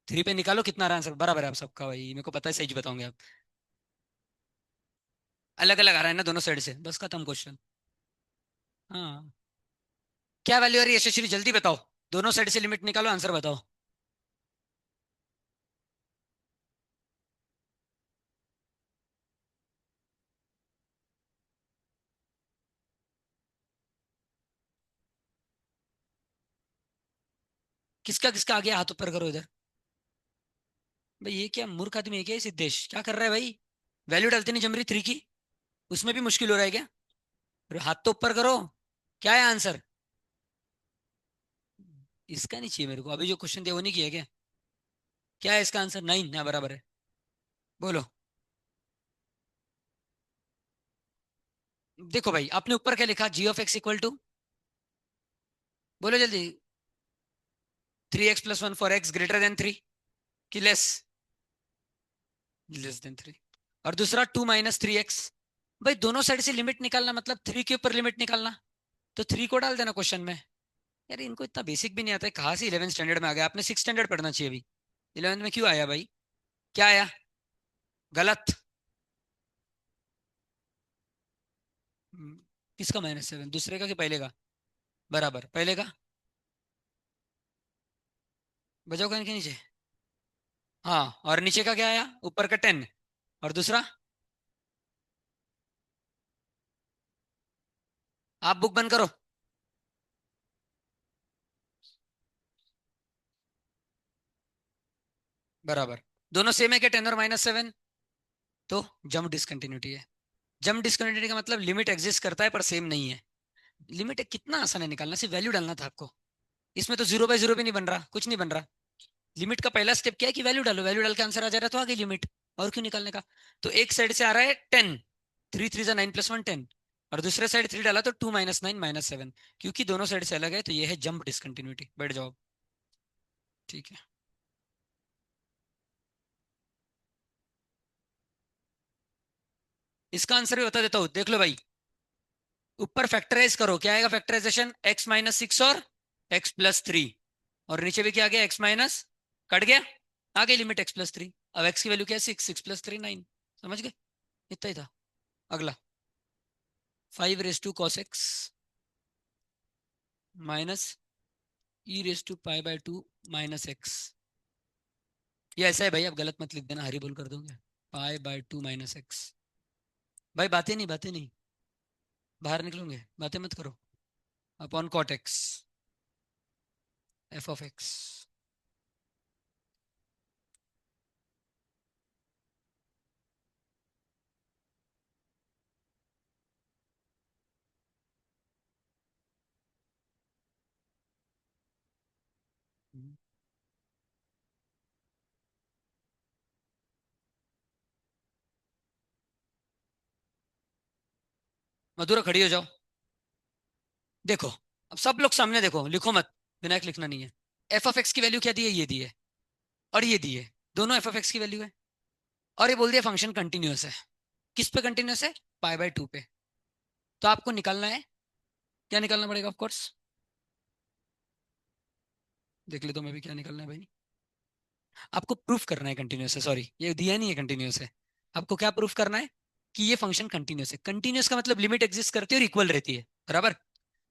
3 पे निकालो, कितना आ रहा है आंसर? बराबर है आप सबका भाई, मेरे को पता है, सही बताओगे आप। अलग अलग आ रहा है ना दोनों साइड से, बस खत्म क्वेश्चन। हाँ, क्या वैल्यू आ रही है यशस्वी, जल्दी बताओ। दोनों साइड से लिमिट निकालो, आंसर बताओ। किसका किसका आ गया, हाथ ऊपर करो इधर। भाई ये क्या मूर्ख आदमी है क्या, ये सिद्धेश क्या कर रहा है भाई? वैल्यू डालते नहीं जम रही 3 की, उसमें भी मुश्किल हो रहा है क्या? अरे हाथ तो ऊपर करो। क्या है आंसर? इसका नहीं चाहिए मेरे को, अभी जो क्वेश्चन दिया वो नहीं किया क्या? क्या है इसका आंसर? 9 ना, बराबर है। बोलो। देखो भाई, आपने ऊपर क्या लिखा, जी ऑफ एक्स इक्वल टू, बोलो जल्दी। 3x+1 for x greater then 3 की लेस, लेस देन 3। और दूसरा 2 - 3x। भाई दोनों साइड से लिमिट निकालना मतलब 3 के ऊपर लिमिट निकालना, तो 3 को डाल देना क्वेश्चन में। यार इनको इतना बेसिक भी नहीं आता है, कहाँ से 11 स्टैंडर्ड में आ गया? आपने 6 स्टैंडर्ड पढ़ना चाहिए अभी, 11 में क्यों आया भाई? क्या आया? गलत। हम्म, किसका -7? दूसरे का कि पहले का? बराबर, पहले का। बजाओ के नीचे। हाँ, और नीचे का क्या आया? ऊपर का 10, और दूसरा। आप बुक बंद करो। बराबर। दोनों सेम है क्या, 10 और -7? तो जंप डिसकंटिन्यूटी है। जंप डिसकंटिन्यूटी का मतलब लिमिट एग्जिस्ट करता है पर सेम नहीं है। लिमिट कितना आसान है निकालना, सिर्फ वैल्यू डालना था आपको। इसमें तो 0/0 भी नहीं बन रहा, कुछ नहीं बन रहा। लिमिट का पहला स्टेप क्या है कि वैल्यू डालो, वैल्यू डाल के आंसर आ जा रहा है, तो आ गई लिमिट। और क्यों निकालने का? तो एक साइड से आ रहा है 10, 3 3 9 + 1 10, और दूसरे साइड 3 डाला तो 2 - 9 - 7। क्योंकि दोनों साइड से अलग है तो ये है जंप डिसकंटिन्यूटी। बैठ जाओ। ठीक है। इसका आंसर भी बता देता हूँ, देख लो भाई। ऊपर फैक्टराइज करो, क्या आएगा फैक्टराइजेशन? x - 6 और x+3, और नीचे भी क्या आ गया, x माइनस, कट गया, आ गई लिमिट x+3। अब x की वैल्यू क्या है? 6, 6 + 3 9। समझ गए? इतना ही था। अगला, 5 raise to cos x minus e⁻π/2 -x। ये ऐसा है भाई, आप गलत मत लिख देना, हरी बोल कर दोगे। π/2 -x। भाई बातें नहीं, बातें नहीं, बाहर निकलोगे, बातें मत करो। Upon cot x, f(x). मधुरा खड़ी हो जाओ। देखो, अब सब लोग सामने देखो, लिखो मत, विनायक लिखना नहीं है। f(x) की वैल्यू क्या दी है? ये दी है, और ये दी है, दोनों f(x) की वैल्यू है। और ये बोल दिया फंक्शन कंटिन्यूअस है। किस पे कंटिन्यूअस है? π/2 पे। तो आपको निकालना है, क्या निकालना पड़ेगा? ऑफ कोर्स, देख ले तो मैं भी क्या निकालना है भाई। आपको प्रूफ करना है कंटिन्यूअस है, सॉरी ये दिया नहीं है कंटिन्यूअस है। आपको क्या प्रूफ करना है? कि ये फंक्शन कंटिन्यूअस है। कंटिन्यूअस का मतलब लिमिट एग्जिस्ट करती है और इक्वल रहती है, बराबर।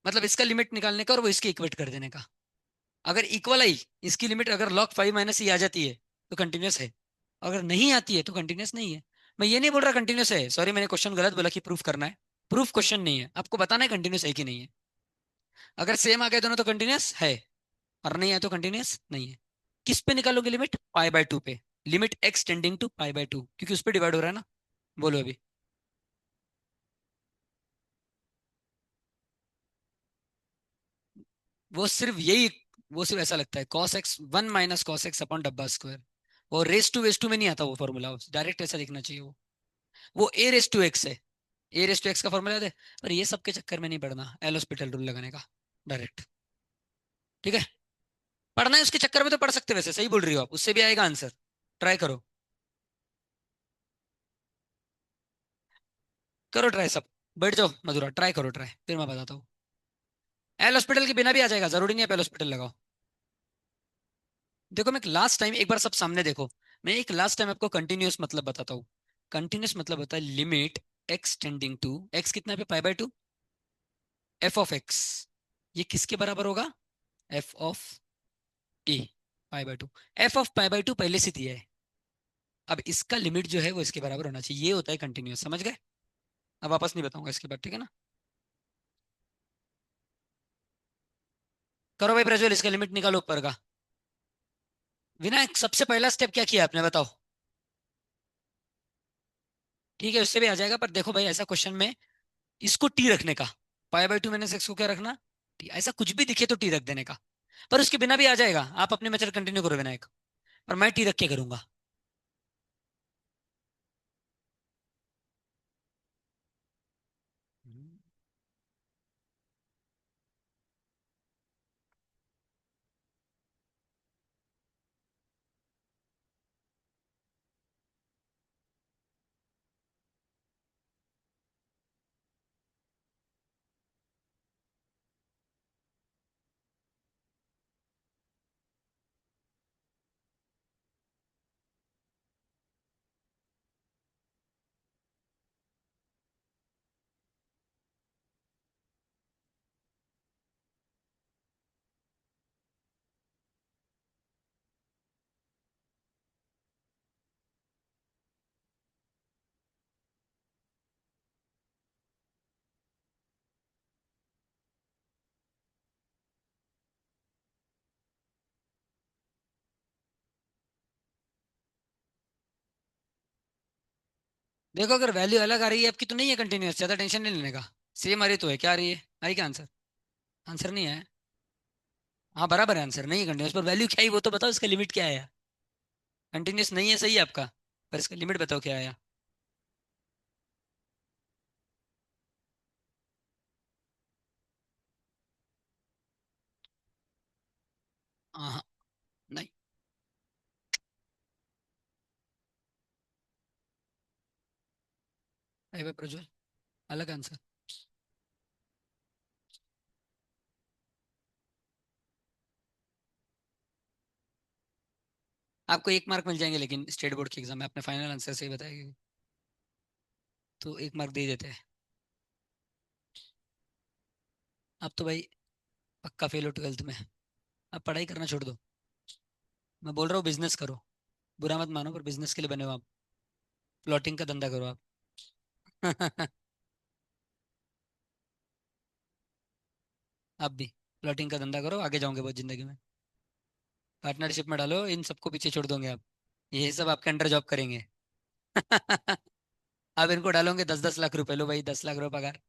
मतलब इसका लिमिट निकालने का और वो इसके इक्वेट कर देने का। अगर इक्वल आई, इसकी लिमिट अगर log 5 - e आ जाती है तो कंटिन्यूअस है, अगर नहीं आती है तो कंटिन्यूअस नहीं है। मैं ये नहीं बोल रहा कंटिन्यूअस है, सॉरी मैंने क्वेश्चन गलत बोला कि प्रूफ करना है। प्रूफ क्वेश्चन नहीं है, आपको बताना है कंटिन्यूअस है कि नहीं है। अगर सेम आ गए दोनों तो कंटिन्यूअस है, और नहीं है तो कंटिन्यूअस नहीं है। किस पे निकालोगे लिमिट? π/2 पे। लिमिट x टेंडिंग टू π/2, क्योंकि उस पर डिवाइड हो रहा है ना। बोलो अभी। वो सिर्फ यही, वो सिर्फ ऐसा लगता है cos x 1 - cos x upon डब्बा स्क्वायर। वो रेस टू में नहीं आता वो फॉर्मूला, डायरेक्ट ऐसा लिखना चाहिए वो a⁻x है। a⁻x का फॉर्मूला याद है? पर ये सब के चक्कर में नहीं पड़ना, एल हॉस्पिटल रूल लगाने का, डायरेक्ट। ठीक है। पढ़ना है उसके चक्कर में तो पढ़ सकते, वैसे सही बोल रही हो आप, उससे भी आएगा आंसर। ट्राई करो, करो ट्राई सब। बैठ जाओ मधुरा, ट्राई करो, ट्राई, फिर मैं बताता हूँ। एल हॉस्पिटल के बिना भी आ जाएगा, जरूरी नहीं है एल हॉस्पिटल लगाओ। देखो मैं लास्ट टाइम एक बार सब सामने देखो, मैं एक लास्ट टाइम आपको कंटिन्यूअस मतलब बताता हूँ। कंटिन्यूअस मतलब होता है limit x tending to, x कितना पे, pi by 2, f of x, ये किसके बराबर होगा, f of a pi by 2। F of pi by 2 पहले से दिया है, अब इसका लिमिट जो है वो इसके बराबर होना चाहिए, ये होता है कंटिन्यूअस, समझ गए। अब वापस नहीं बताऊंगा इसके बाद, ठीक है ना। करो भाई प्रज्वल, इसका लिमिट निकालो ऊपर का। विनायक सबसे पहला स्टेप क्या किया आपने बताओ। ठीक है उससे भी आ जाएगा, पर देखो भाई ऐसा क्वेश्चन में इसको टी रखने का, पाई बाय 2 माइनस एक्स को क्या रखना, टी, ऐसा कुछ भी दिखे तो टी रख देने का। पर उसके बिना भी आ जाएगा, आप अपने मेथड कंटिन्यू करो विनायक, पर मैं टी रख के करूंगा। देखो अगर वैल्यू अलग आ रही है आपकी तो नहीं है कंटिन्यूअस, ज्यादा टेंशन नहीं लेने का। सेम आ रही तो है, क्या आ रही है, आई क्या आंसर, आंसर नहीं है। हाँ बराबर है, आंसर नहीं है कंटिन्यूअस, पर वैल्यू क्या है वो तो बताओ, इसका लिमिट क्या है। कंटिन्यूअस नहीं है सही है आपका, पर इसका लिमिट बताओ क्या आया। हाँ हाँ, नहीं। अरे भाई प्रज्वल, अलग आंसर। आपको 1 मार्क मिल जाएंगे, लेकिन स्टेट बोर्ड के एग्जाम में आपने फाइनल आंसर सही बताया तो 1 मार्क दे ही देते हैं। अब तो भाई पक्का फेल हो 12th में, अब पढ़ाई करना छोड़ दो। मैं बोल रहा हूँ बिजनेस करो, बुरा मत मानो पर बिजनेस के लिए बने हो आप, प्लॉटिंग का धंधा करो आप। आप भी प्लॉटिंग का धंधा करो, आगे जाओगे बहुत जिंदगी में। पार्टनरशिप में डालो, इन सबको पीछे छोड़ दोगे आप, ये सब आपके अंडर जॉब करेंगे। आप इनको डालोगे 10-10 लाख रुपए, लो भाई 10 लाख रुपए पगार।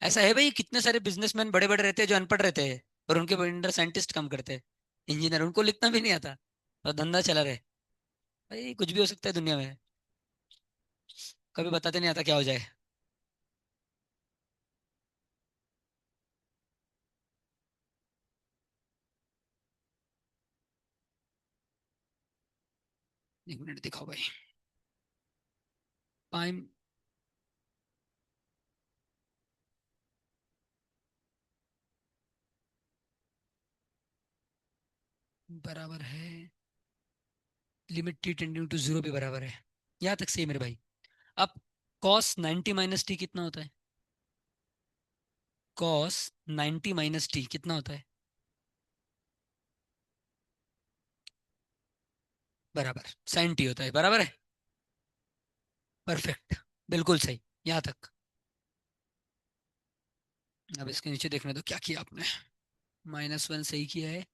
ऐसा है भाई, कितने सारे बिजनेसमैन बड़े बड़े रहते हैं जो अनपढ़ रहते हैं, और उनके अंडर साइंटिस्ट काम करते हैं, इंजीनियर, उनको लिखना भी नहीं आता, और धंधा चला रहे। भाई कुछ भी हो सकता है दुनिया में, कभी बताते नहीं आता क्या हो जाए। 1 मिनट दिखाओ भाई। पाइम बराबर है, लिमिट टी टेंडिंग टू 0 भी बराबर है, यहाँ तक सही है मेरे भाई। अब कॉस 90 - टी कितना होता है, कॉस 90 - टी कितना होता है, बराबर साइन टी होता है, बराबर है। परफेक्ट, बिल्कुल सही, यहाँ तक। अब इसके नीचे देखने दो क्या किया आपने, -1 सही किया है,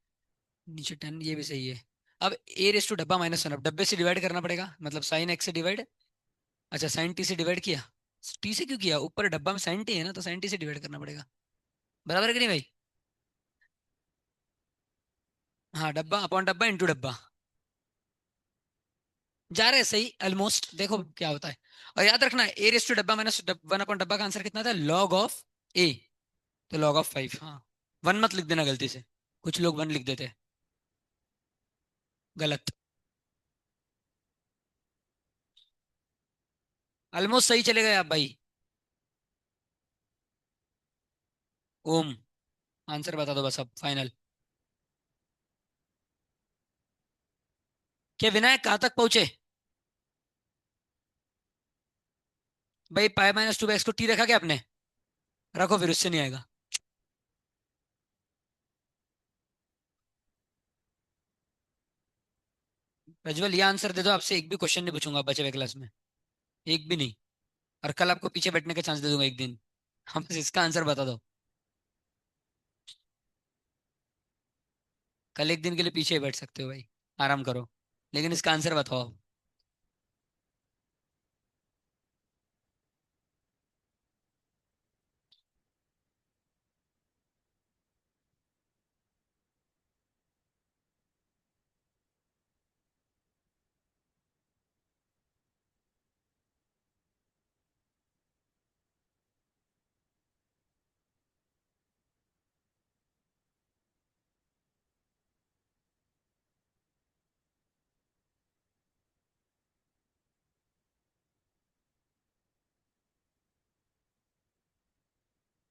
नीचे 10 ये भी सही है। अब a रेस टू डब्बा -1, अब डब्बे से डिवाइड करना पड़ेगा, मतलब साइन एक्स से डिवाइड, अच्छा साइन टी से डिवाइड किया, टी से क्यों किया, ऊपर डब्बा में साइन टी है ना, तो साइन टी से डिवाइड करना पड़ेगा, बराबर है कि नहीं भाई। हाँ डब्बा अपॉन डब्बा इंटू डब्बा, जा रहे हैं सही ऑलमोस्ट, देखो क्या होता है। और याद रखना a रेस टू डब्बा -1 अपॉन डब्बा का आंसर कितना था, लॉग ऑफ ए, तो log ऑफ 5, हाँ। 1 मत लिख देना गलती से, कुछ लोग 1 लिख देते हैं, गलत। ऑलमोस्ट सही चले गए आप भाई। ओम। आंसर बता दो बस अब फाइनल। क्या विनायक कहाँ तक पहुंचे? भाई पाई माइनस टू एक्स को टी रखा क्या आपने? रखो फिर, उससे नहीं आएगा। प्रज्वल ये आंसर दे दो, आपसे एक भी क्वेश्चन नहीं पूछूंगा बचे हुए क्लास में। एक भी नहीं। और कल आपको पीछे बैठने का चांस दे दूंगा एक दिन। हम बस इसका आंसर बता दो। कल एक दिन के लिए पीछे ही बैठ सकते हो भाई। आराम करो। लेकिन इसका आंसर बताओ।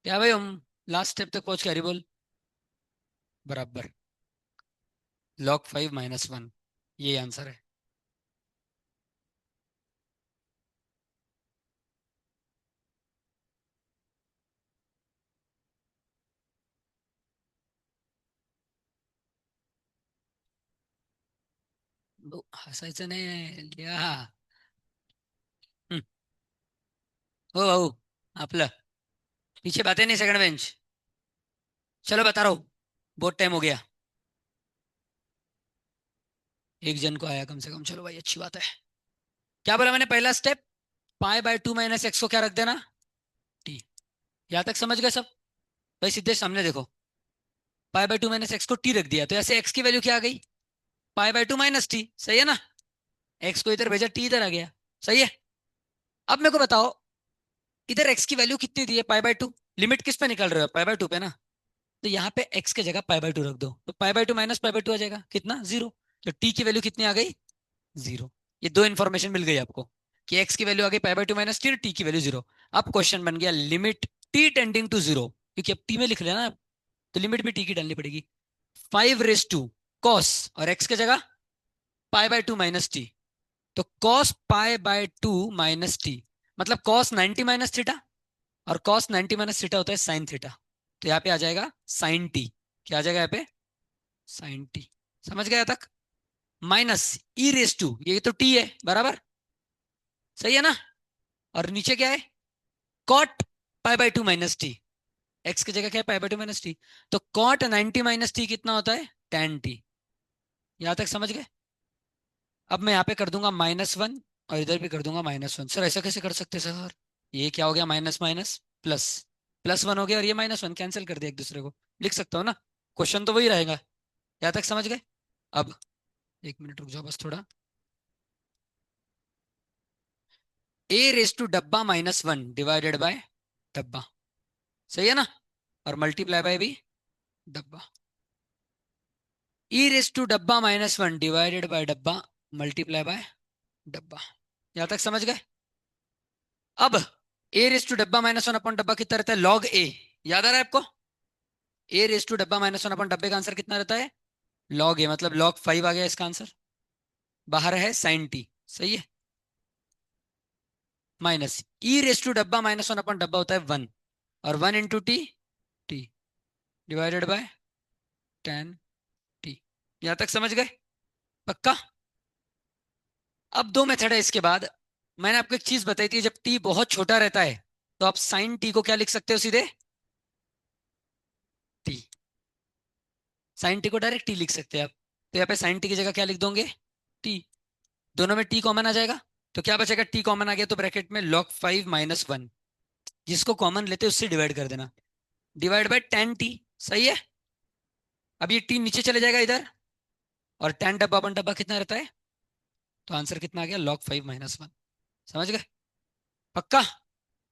क्या भाई, हम लास्ट स्टेप तक पहुंच के हरी बोल। बराबर। log 5 - 1। ये आंसर है। हसायचं नाही लिया। हम्म, हो भाऊ। आपलं पीछे बातें नहीं, सेकंड बेंच। चलो बता रहा हूँ। बहुत टाइम हो गया। एक जन को आया कम से कम, चलो भाई अच्छी बात है। क्या बोला मैंने? पहला स्टेप, पाई/2 - एक्स को क्या रख देना? टी। यहां तक समझ गए सब? भाई सीधे सामने देखो। पाई/2 - एक्स को टी रख दिया, तो ऐसे एक्स की वैल्यू क्या आ गई? पाई/2 - टी, सही है ना? एक्स को इधर भेजा, टी इधर आ गया। सही है। अब मेरे को बताओ, इधर एक्स की वैल्यू कितनी दी है? पाई/2। लिमिट किस पे निकल रहे हो? पाई/2 पे ना। तो यहाँ पे एक्स की जगह पाई/2 रख दो, तो पाई/2 माइनस पाई/2 आ जाएगा, कितना? 0। तो टी की वैल्यू कितनी आ गई? 0। ये दो इन्फॉर्मेशन मिल गई आपको, कि एक्स की वैल्यू आ गई पाई/2 - टी, टी की वैल्यू 0। अब क्वेश्चन बन गया लिमिट टी टेंडिंग टू 0, क्योंकि अब टी में लिख लेना, तो लिमिट भी टी की डालनी पड़ेगी। 5 और एक्स की जगह पाई/2 - टी। तो cos π/2 - टी, मतलब cos 90 - थीटा। और cos 90 - थीटा होता है साइन थीटा। तो यहाँ पे आ जाएगा साइन टी। क्या आ जाएगा यहाँ पे? Sine t. समझ गया तक? माइनस e⁻², ये तो टी है बराबर। सही है ना? और नीचे क्या है? Cot π/2 - T. एक्स की जगह क्या है? π/2 - टी। तो कॉट 90 - टी कितना होता है? tan T. यहां तक समझ गए? अब मैं यहाँ पे कर दूंगा -1, और इधर भी कर दूंगा -1। सर ऐसा कैसे कर सकते सर? ये क्या हो गया? Minus minus plus. +1 हो गया, और ये -1 कैंसिल कर दिया एक दूसरे को। लिख सकता हूँ ना? क्वेश्चन तो वही रहेगा। यहाँ तक समझ गए? अब एक मिनट रुक जाओ बस थोड़ा। a⁻डब्बा डिवाइडेड बाय डब्बा। सही है ना? और मल्टीप्लाई बाय भी डब्बा। e⁻डब्बा - डिवाइडेड बाय डब्बा मल्टीप्लाई बाय डब्बा। यहां तक समझ गए? अब a⁻डब्बा - 1 अपॉन डब्बा कितना रहता है? log a। याद आ रहा है आपको? a⁻डब्बा - 1 अपॉन डब्बे का आंसर कितना रहता है? log a, मतलब log 5 आ गया इसका आंसर। बाहर है साइन टी। सही है। माइनस e⁻डब्बा - 1 अपॉन डब्बा होता है 1, और 1 × T divided by tan T. यहां तक समझ गए? पक्का? अब दो मेथड है इसके बाद। मैंने आपको एक चीज बताई थी, जब टी बहुत छोटा रहता है, तो आप साइन टी को क्या लिख सकते हो? सीधे टी। साइन टी को डायरेक्ट टी लिख सकते हैं आप। तो यहाँ पे साइन टी की जगह क्या लिख दोगे? टी। दोनों में टी कॉमन आ जाएगा। तो क्या बचेगा? टी कॉमन आ गया, तो ब्रैकेट में log 5 - 1, जिसको कॉमन लेते उससे डिवाइड कर देना, डिवाइड बाय tan टी। सही है। अब ये टी नीचे चले जाएगा इधर, और tan डब्बा अपन डब्बा कितना रहता है? तो आंसर कितना आ गया? log 5 - 1। समझ गए? पक्का?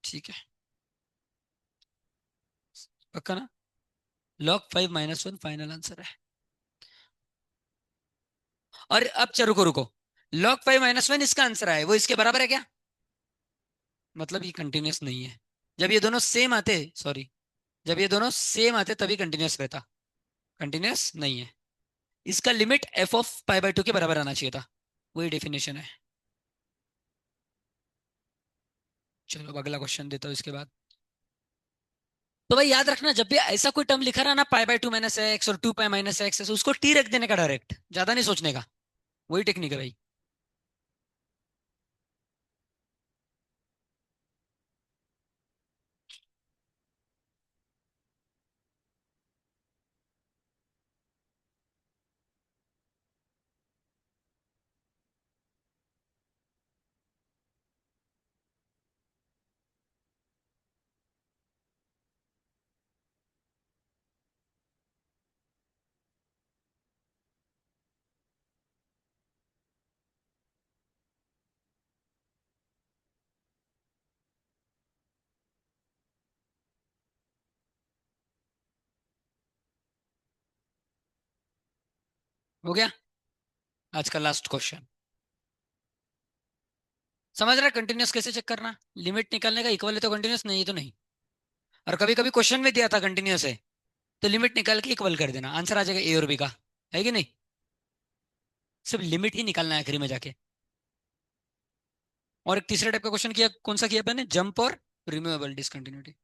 ठीक है। पक्का ना? log 5 - 1 फाइनल आंसर है। और अब चलो रुको रुको। log 5 - 1 इसका आंसर है, वो इसके बराबर है क्या? मतलब ये कंटिन्यूअस नहीं है। जब ये दोनों सेम आते, सॉरी, जब ये दोनों सेम आते तभी कंटिन्यूअस रहता, कंटिन्यूअस नहीं है। इसका limit F of pi by two के बराबर आना चाहिए था, वही डेफिनेशन है। चलो अब अगला क्वेश्चन देता हूँ इसके बाद। तो भाई याद रखना, जब भी ऐसा कोई टर्म लिखा रहा ना, pi by two minus x और टू पाई माइनस एक्स, उसको टी रख देने का डायरेक्ट, ज्यादा नहीं सोचने का। वही टेक्निक है भाई। हो गया। आज का लास्ट क्वेश्चन। समझ रहा है कंटिन्यूअस कैसे चेक करना? लिमिट निकालने का, इक्वल है तो कंटिन्यूअस, नहीं है तो नहीं। और कभी कभी क्वेश्चन में दिया था कंटिन्यूअस है, तो लिमिट निकाल के इक्वल कर देना, आंसर आ जाएगा ए और बी का। है कि नहीं? सिर्फ लिमिट ही निकालना है आखिरी में जाके। और एक तीसरे टाइप का क्वेश्चन किया, कौन सा किया मैंने? जंप और रिमूवेबल डिसकंटिन्यूटी।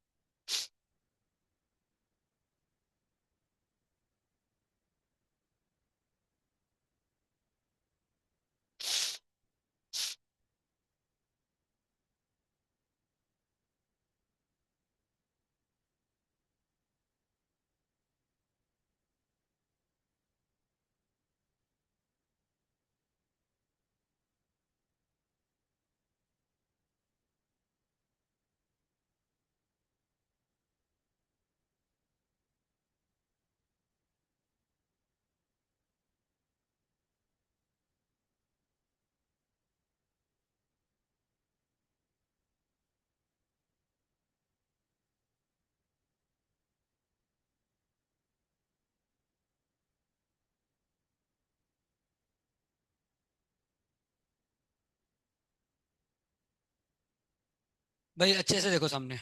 भाई अच्छे से देखो सामने,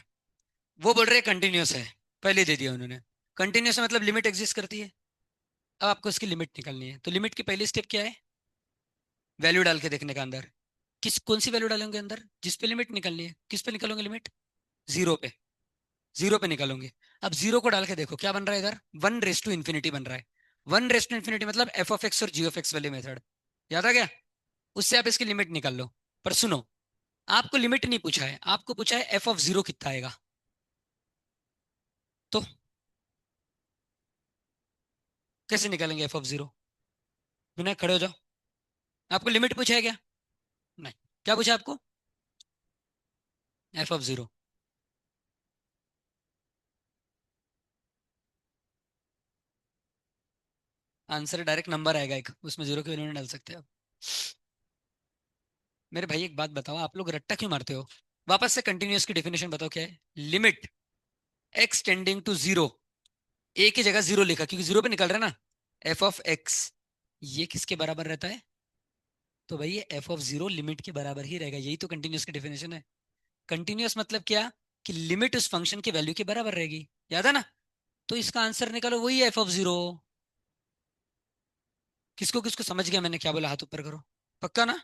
वो बोल रहे कंटिन्यूअस है, पहले दे दिया उन्होंने। कंटिन्यूअस मतलब लिमिट एग्जिस्ट करती है। अब आपको इसकी लिमिट निकालनी है, तो लिमिट की पहली स्टेप क्या है? वैल्यू डाल के देखने का अंदर। किस कौन सी वैल्यू डालेंगे अंदर जिस पे लिमिट निकालनी है? किस पे निकालोगे लिमिट? जीरो पे। जीरो पे निकालोगे। अब जीरो को डाल के देखो क्या बन रहा है इधर, वन रेस टू इन्फिनिटी बन रहा है। वन रेस टू इन्फिनिटी मतलब एफ ऑफ एक्स और जी ऑफ एक्स वाले मेथड। याद आ गया? उससे आप इसकी लिमिट निकाल लो। पर सुनो, आपको लिमिट नहीं पूछा है, आपको पूछा है एफ ऑफ जीरो कितना आएगा। तो कैसे निकालेंगे एफ ऑफ जीरो? विनय खड़े हो जाओ। आपको लिमिट पूछा है क्या? नहीं। क्या पूछा आपको? F of zero. Answer direct number आएगा एक, उसमें जीरो की वैल्यू नहीं डाल सकते आप। मेरे भाई एक बात बताओ, आप लोग रट्टा क्यों मारते हो? वापस से कंटिन्यूअस की डेफिनेशन बताओ क्या है। Limit x tending to zero, a की जगह जीरो लिखा क्योंकि जीरो पे निकल रहा है ना। एफ ऑफ एक्स, ये किसके बराबर रहता है? तो भाई ये एफ ऑफ जीरो लिमिट के बराबर ही रहेगा, यही तो कंटिन्यूअस की डेफिनेशन है। कंटिन्यूअस मतलब क्या? कि लिमिट उस फंक्शन की वैल्यू के बराबर रहेगी। याद है ना? तो इसका आंसर निकालो, वही एफ ऑफ जीरो। किसको किसको समझ गया मैंने क्या बोला? हाथ ऊपर करो। पक्का ना?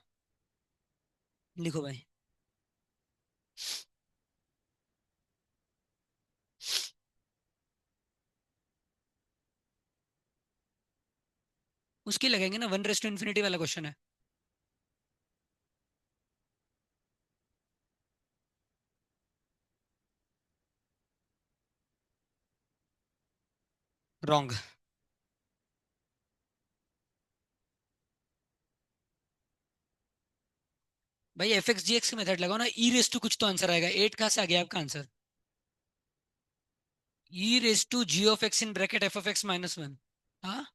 लिखो भाई। उसकी लगेंगे ना, वन रेस टू इन्फिनिटी वाला क्वेश्चन है। रॉन्ग। भाई एफ एक्स जी एक्स की मेथड लगाओ ना, ई रेस टू कुछ तो आंसर आएगा। एट कहाँ से आ गया आपका answer? E raise to g of x in bracket f of x minus one. हाँ,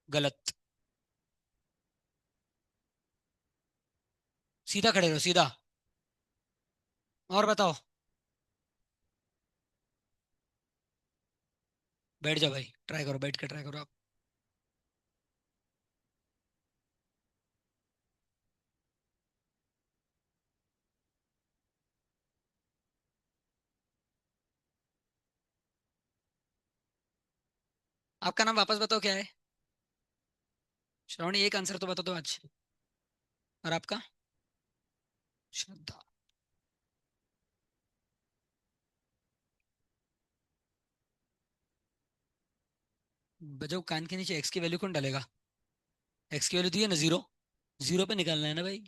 गलत। सीधा खड़े रहो, सीधा। और बताओ। बैठ जाओ भाई, ट्राई करो, बैठ के ट्राई करो आप। आपका नाम वापस बताओ क्या है? श्रावणी, एक आंसर तो बता दो आज। और आपका? श्रद्धा। बजाओ कान के नीचे, एक्स की वैल्यू कौन डालेगा? एक्स की वैल्यू दी है ना, जीरो। जीरो पे निकालना है ना भाई।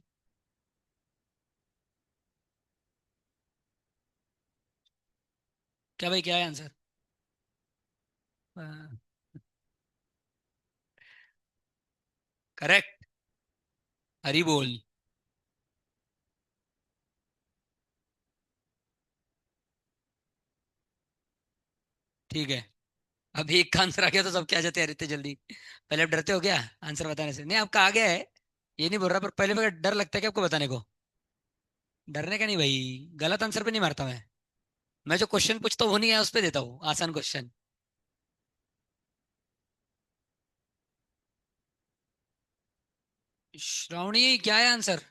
क्या भाई, क्या है आंसर? करेक्ट। हरी बोल। ठीक है। अब एक का आंसर आ गया तो सब क्या जाते हैं इतने जल्दी? पहले आप डरते हो क्या आंसर बताने से? नहीं, आपका आ गया है। ये नहीं बोल रहा, पर पहले मेरा डर लगता है कि आपको बताने को। डरने का नहीं भाई। गलत आंसर पे नहीं मारता मैं जो क्वेश्चन पूछता हूँ वो नहीं है, उस पे देता हूँ आसान क्वेश्चन। श्रावणी, क्या है आंसर?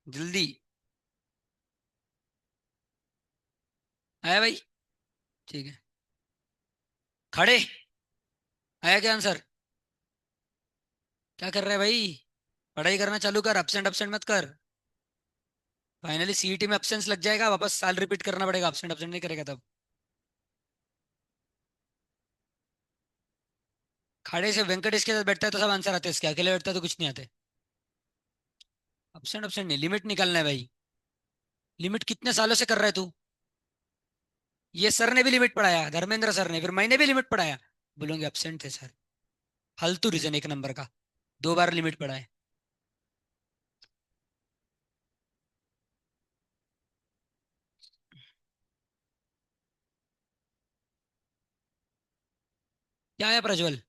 जल्दी। आया भाई? ठीक है। खड़े। आया क्या आंसर? क्या कर रहा है भाई? पढ़ाई करना चालू कर, अपसेंट अपसेंट मत कर। फाइनली सीईटी में अपसेंस लग जाएगा, वापस साल रिपीट करना पड़ेगा, अपसेंट अपसेंट नहीं करेगा तब। खड़े से वेंकटेश के साथ बैठता है तो सब आंसर आते हैं इसके, अकेले बैठता है तो कुछ नहीं आते। अपसेंट अपसेंट नहीं, लिमिट निकालना है भाई। लिमिट कितने सालों से कर रहा है तू? ये सर ने भी लिमिट पढ़ाया, धर्मेंद्र सर ने, फिर मैंने भी लिमिट पढ़ाया। बोलोगे अपसेंट थे सर। फालतू रीजन एक नंबर का। 2 बार लिमिट पढ़ाए। क्या है प्रज्वल?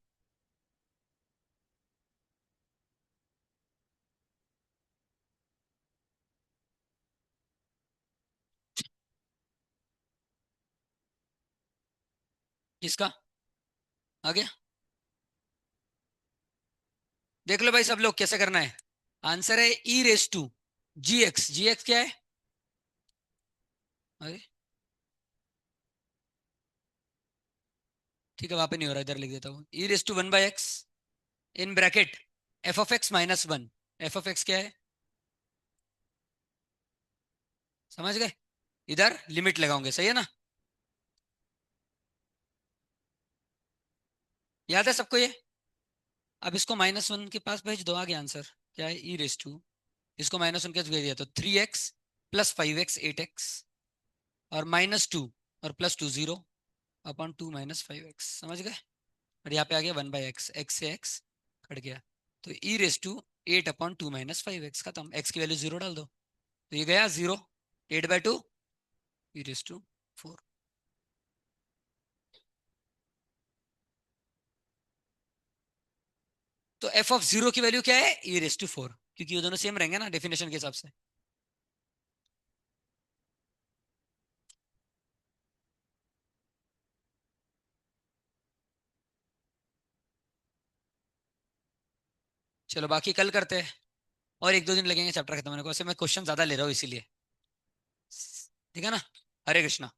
किसका? आ गया? देख लो भाई सब लोग कैसे करना है। आंसर है e raise to g x. G x क्या है? अरे, ठीक है, वहां पे नहीं हो रहा, इधर लिख देता हूँ। E raise to 1/x in bracket f of x minus one. F of x क्या है? समझ गए? इधर लिमिट लगाओगे, सही है ना? याद है सबको ये? अब इसको -1 के पास भेज दो, आगे आंसर क्या है? E raise to. इसको -1 के पास भेज दिया तो 3x प्लस 5x 8x, और -2 और +2 0 अपॉन 2 -5x। समझ गए? और यहाँ पे आ गया 1/x, एक्स से x कट गया। तो ई रेस टू 8/2 - 5x खत्म। x की वैल्यू 0 डाल दो, तो ये गया 0। 8/2 e⁻⁴। तो f(0) की वैल्यू क्या है? e⁻⁴, क्योंकि वो दोनों सेम रहेंगे ना डेफिनेशन के हिसाब से। चलो बाकी कल करते हैं। और 1-2 दिन लगेंगे चैप्टर खत्म होने को, वैसे मैं क्वेश्चन ज्यादा ले रहा हूँ इसीलिए। ठीक है ना? हरे कृष्णा।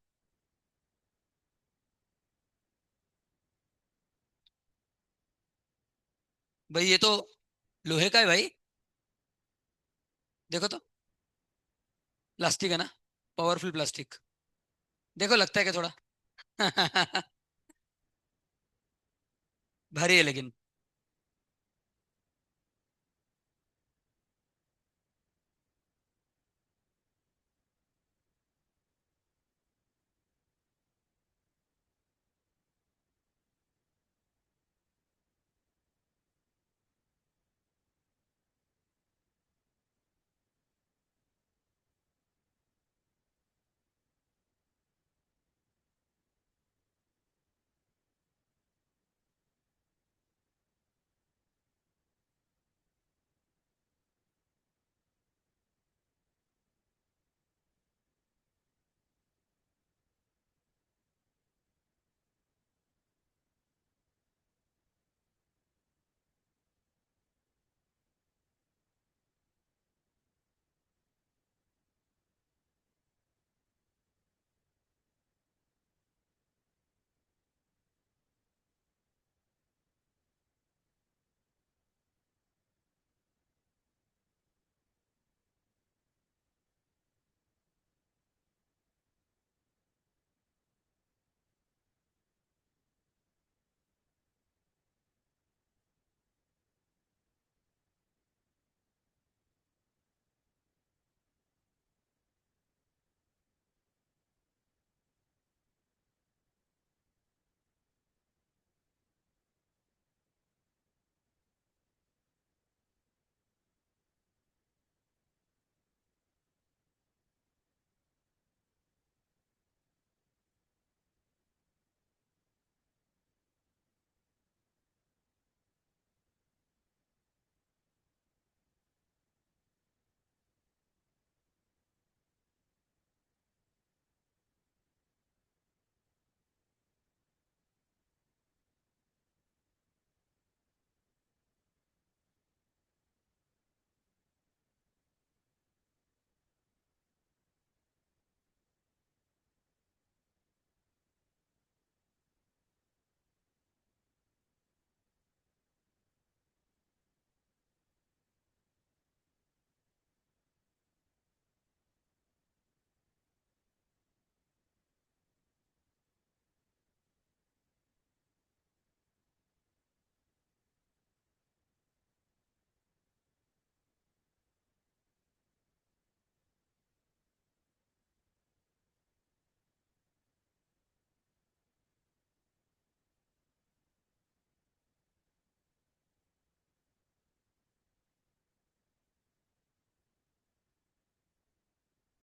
भाई ये तो लोहे का है भाई। देखो तो। प्लास्टिक है ना? Powerful plastic. देखो लगता है क्या थोड़ा? भारी है लेकिन।